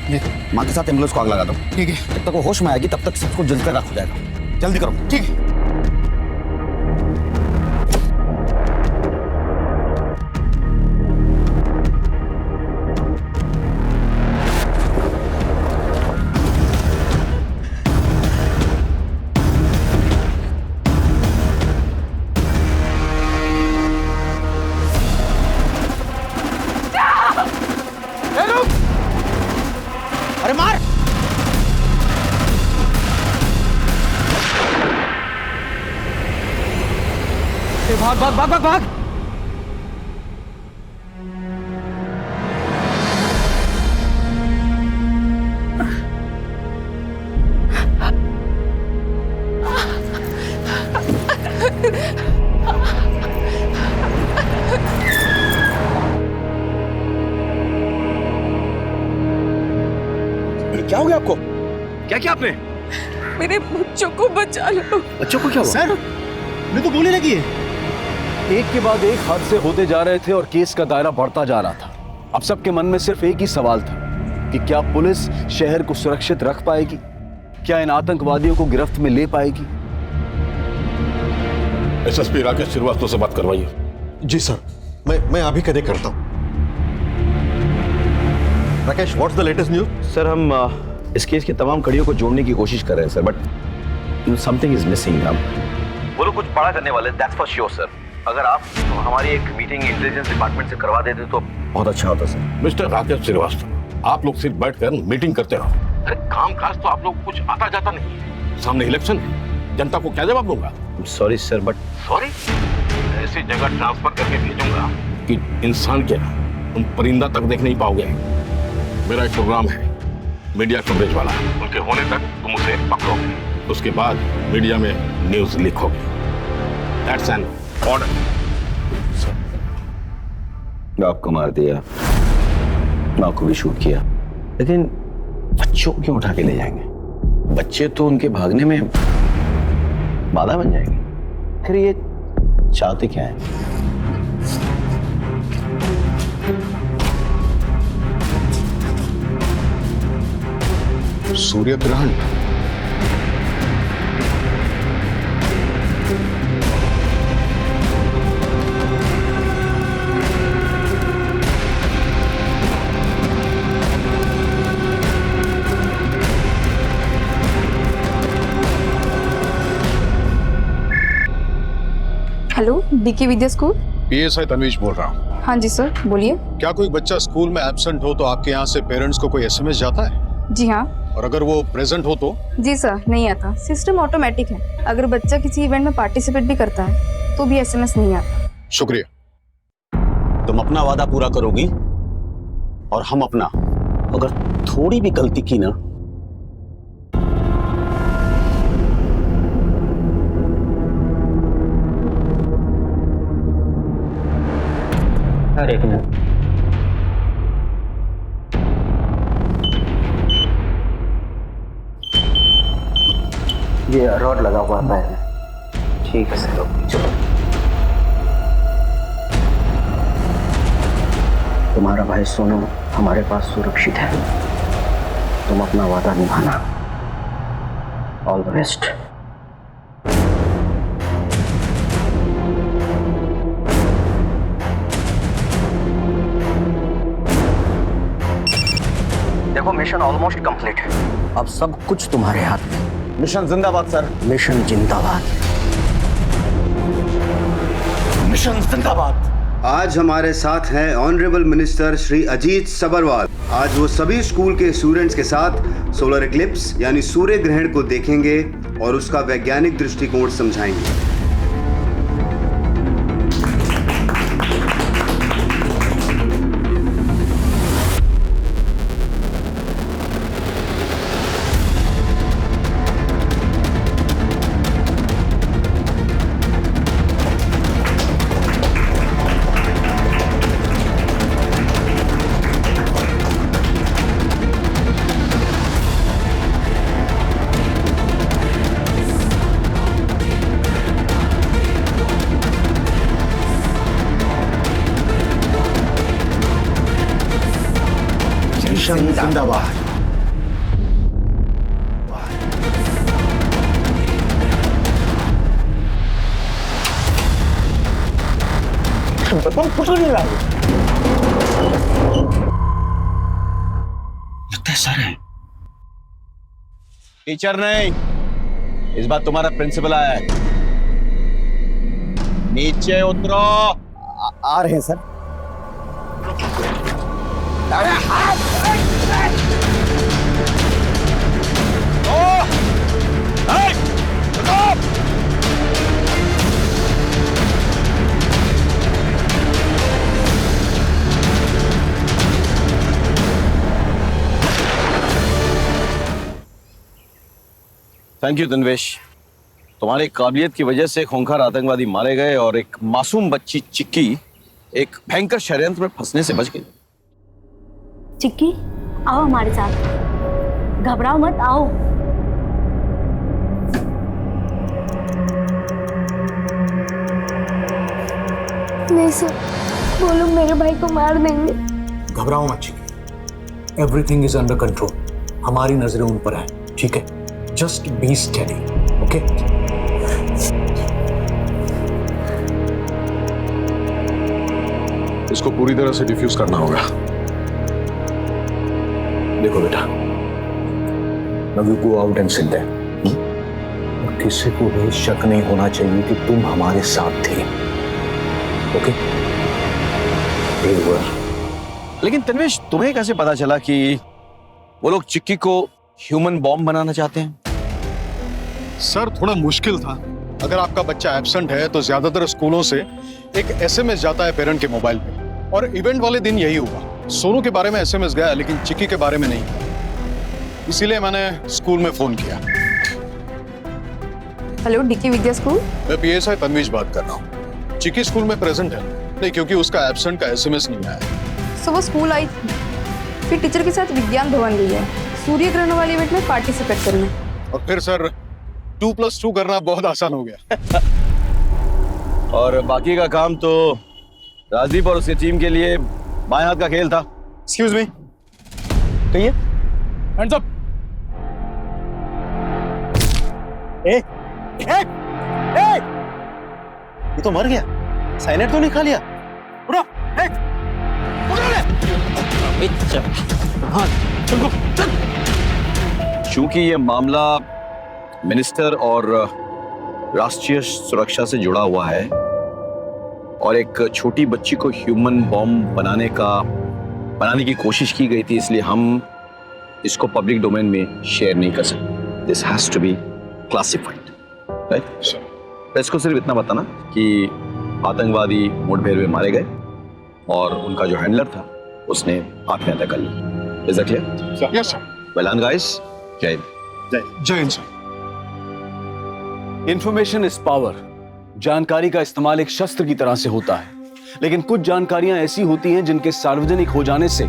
बेटा माँ के साथ एम्बुलेंस को आग लगा दो। ठीक है। जब तक वो होश में आएगी तब तक सबको जल्दी तक हो जाएगा। जल्दी करो। ठीक है। अरे मार। भाग भाग भाग भाग भाग। क्या हो गया आपको? क्या किया आपने? मेरे बच्चों को बचा लो। बच्चों को क्या हुआ? सर मैं तो गोली लगी है। एक के बाद एक हादसे होते जा रहे थे और केस का दायरा बढ़ता जा रहा था। अब सबके मन में सिर्फ एक ही सवाल था कि क्या पुलिस शहर को सुरक्षित रख पाएगी? क्या इन आतंकवादियों को गिरफ्त में ले पाएगी? एसएसपी राकेश श्रीवास्तव से बात करवाइए। जी सर, मैं अभी कनेक्ट करता हूँ। Rakesh, what's the latest news? Sir हम इस केस की तमाम कड़ियों को जोड़ने की कोशिश कर रहे हैं sir, but something is missing. हम वो लोग कुछ बड़ा करने वाले, दैट्स फॉर श्योर सर। अगर आप तो हमारी एक मीटिंग इंटेलिजेंस डिपार्टमेंट से करवा देते तो बहुत अच्छा होता सर। मिस्टर राकेश श्रीवास्तव, आप लोग सिर्फ बैठकर मीटिंग करते रहो। अरे काम काज तो आप लोग कुछ आता जाता नहीं है। सामने इलेक्शन है, जनता को क्या जवाब दूंगा? Sorry sir, but sorry? ऐसी जगह ट्रांसफर करके भेजूंगा कि इंसान क्या तुम परिंदा तक देख नहीं पाओगे। मेरा एक प्रोग्राम है मीडिया कवरेज वाला, उनके होने तक तुम उसे पकड़ोगे, उसके बाद मीडिया में न्यूज लिखोगे। That's an order. आपको मार दिया, माँ को भी शूट किया, लेकिन बच्चों को क्यों उठा के ले जाएंगे? बच्चे तो उनके भागने में बाधा बन जाएंगे। फिर ये चाहते क्या है? सूर्य ग्रहण। हेलो, बीके विद्या स्कूल। पीएसआई तन्वीश बोल रहा हूँ। हाँ जी सर, बोलिए। क्या कोई बच्चा स्कूल में एब्सेंट हो तो आपके यहाँ से पेरेंट्स को कोई एसएमएस जाता है? जी हाँ। और अगर वो प्रेजेंट हो तो? जी सर, नहीं आता। सिस्टम ऑटोमेटिक है। अगर बच्चा किसी इवेंट में पार्टिसिपेट भी करता है तो भी एसएमएस नहीं आता। शुक्रिया। तुम अपना वादा पूरा करोगी और हम अपना। अगर थोड़ी भी गलती की ना, एक मिनट। ये रॉड लगा हुआ है पैर में। ठीक है सर, चलो। तुम्हारा भाई सोनू हमारे पास सुरक्षित है। तुम अपना वादा निभाना। All the best. देखो, मिशन ऑलमोस्ट कंप्लीट है। अब सब कुछ तुम्हारे हाथ में। मिशन जिंदाबाद सर। मिशन जिंदाबाद। मिशन जिंदाबाद। आज हमारे साथ हैं ऑनरेबल मिनिस्टर श्री अजीत सबरवाल। आज वो सभी स्कूल के स्टूडेंट्स के साथ सोलर इक्लिप्स यानी सूर्य ग्रहण को देखेंगे और उसका वैज्ञानिक दृष्टिकोण समझाएंगे। जिंदाबाद। कुछ नहीं ला लगता है सर है। टीचर नहीं, इस बार तुम्हारा प्रिंसिपल आया है। नीचे उतरो। आ रहे हैं सर। Thank you Tanvesh. तुम्हारी काबिलियत की वजह से खूंखार आतंकवादी मारे गए और एक मासूम बच्ची चिक्की एक भयंकर षड्यंत्र में फंसने से बच गई। चिक्की, आओ हमारे साथ। घबराओ मत, आओ। नहीं सर, वो लोग मेरे भाई को मार देंगे। घबराओ मत Chikki. Everything is under control. हमारी नजरें उन पर है, ठीक है? Just be steady, okay? इसको पूरी तरह से डिफ्यूज करना होगा। देखो बेटा, now you go out and sit there. और किसी को भी शक नहीं होना चाहिए कि तुम हमारे साथ थे, ओके? लेकिन तन्वेश, तुम्हें कैसे पता चला कि वो लोग चिक्की को ह्यूमन बॉम्ब बनाना चाहते हैं? सर थोड़ा मुश्किल था। अगर आपका बच्चा एब्सेंट है तो ज्यादातर स्कूलों से एक एसएमएस जाता है पेरेंट के मोबाइल पे, और इवेंट वाले दिन यही हुआ। सोनू के बारे में एसएमएस गया लेकिन चिक्की के बारे में नहीं, इसीलिए मैंने स्कूल में फोन किया। हेलो, डीके विद्या स्कूल। मैं पीएसआई तन्वीज बात कर रहा हूँ। चिक्की स्कूल में प्रेजेंट है? नहीं, क्योंकि उसका एब्सेंट का एसएमएस नहीं आया। सो वो स्कूल आई थी, फिर टीचर के साथ विज्ञान भवन गई है सूर्य ग्रहण वाले इवेंट में पार्टिसिपेट करने। और फिर सर 2+2 करना बहुत आसान हो गया। और बाकी का काम तो राजदीप और उसकी टीम के लिए बाएं हाथ का खेल था। एक्सक्यूज मी, कहिए। Hands up. ए, ए, ए, ये तो मर गया। साइनेट तो नहीं खा लिया? उठो, ए, उठो ले। हाँ, चलो, चल। चूंकि ये मामला मिनिस्टर और राष्ट्रीय सुरक्षा से जुड़ा हुआ है और एक छोटी बच्ची को ह्यूमन बॉम्ब बनाने की कोशिश की गई थी, इसलिए हम इसको पब्लिक डोमेन में शेयर नहीं कर सकते। This has to be classified, right? Press को सिर्फ इतना बताना कि आतंकवादी मुठभेड़ में मारे गए और उनका जो हैंडलर था उसने आत्महत्या कर ली। Is that clear? Yes sir. Well done guys. जय हिंद। जय Hind sir. Information is power. जानकारी का इस्तेमाल एक शस्त्र की तरह से होता है, लेकिन कुछ जानकारियां ऐसी होती हैं जिनके सार्वजनिक हो जाने से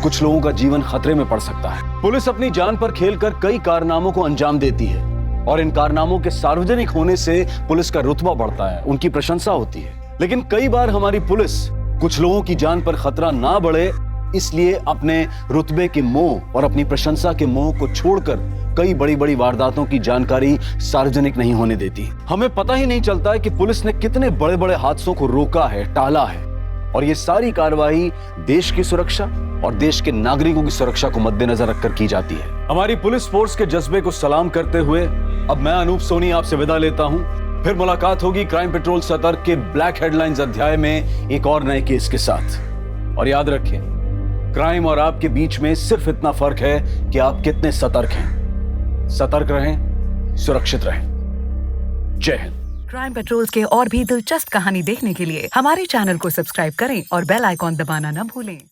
कुछ लोगों का जीवन खतरे में पड़ सकता है। पुलिस अपनी जान पर खेलकर कई कारनामों को अंजाम देती है और इन कारनामों के सार्वजनिक होने से पुलिस का रुतबा बढ़ता है, उनकी प्रशंसा होती है। लेकिन कई बार हमारी पुलिस कुछ लोगों की जान पर खतरा ना बढ़े इसलिए अपने रुतबे के मोह और अपनी प्रशंसा के मोह को छोड़कर कई बड़ी बड़ी वारदातों की जानकारी सार्वजनिक नहीं होने देती। हमें पता ही नहीं चलता है कि पुलिस ने कितने बड़े बड़े हादसों को रोका है, टाला है, और ये सारी कार्रवाई देश की सुरक्षा और देश के नागरिकों की सुरक्षा को मद्देनजर रखकर की जाती है। हमारी पुलिस फोर्स के जज्बे को सलाम करते हुए अब मैं अनूप सोनी आपसे विदा लेता हूं। फिर मुलाकात होगी क्राइम पेट्रोल सतर्क के ब्लैक हेडलाइंस अध्याय में एक और नए केस के साथ। और याद रखें, क्राइम और आपके बीच में सिर्फ इतना फर्क है कि आप कितने सतर्क हैं। सतर्क रहें, सुरक्षित रहें। जय हिंद। क्राइम पेट्रोल्स के और भी दिलचस्प कहानी देखने के लिए हमारे चैनल को सब्सक्राइब करें और बेल आइकॉन दबाना न भूलें।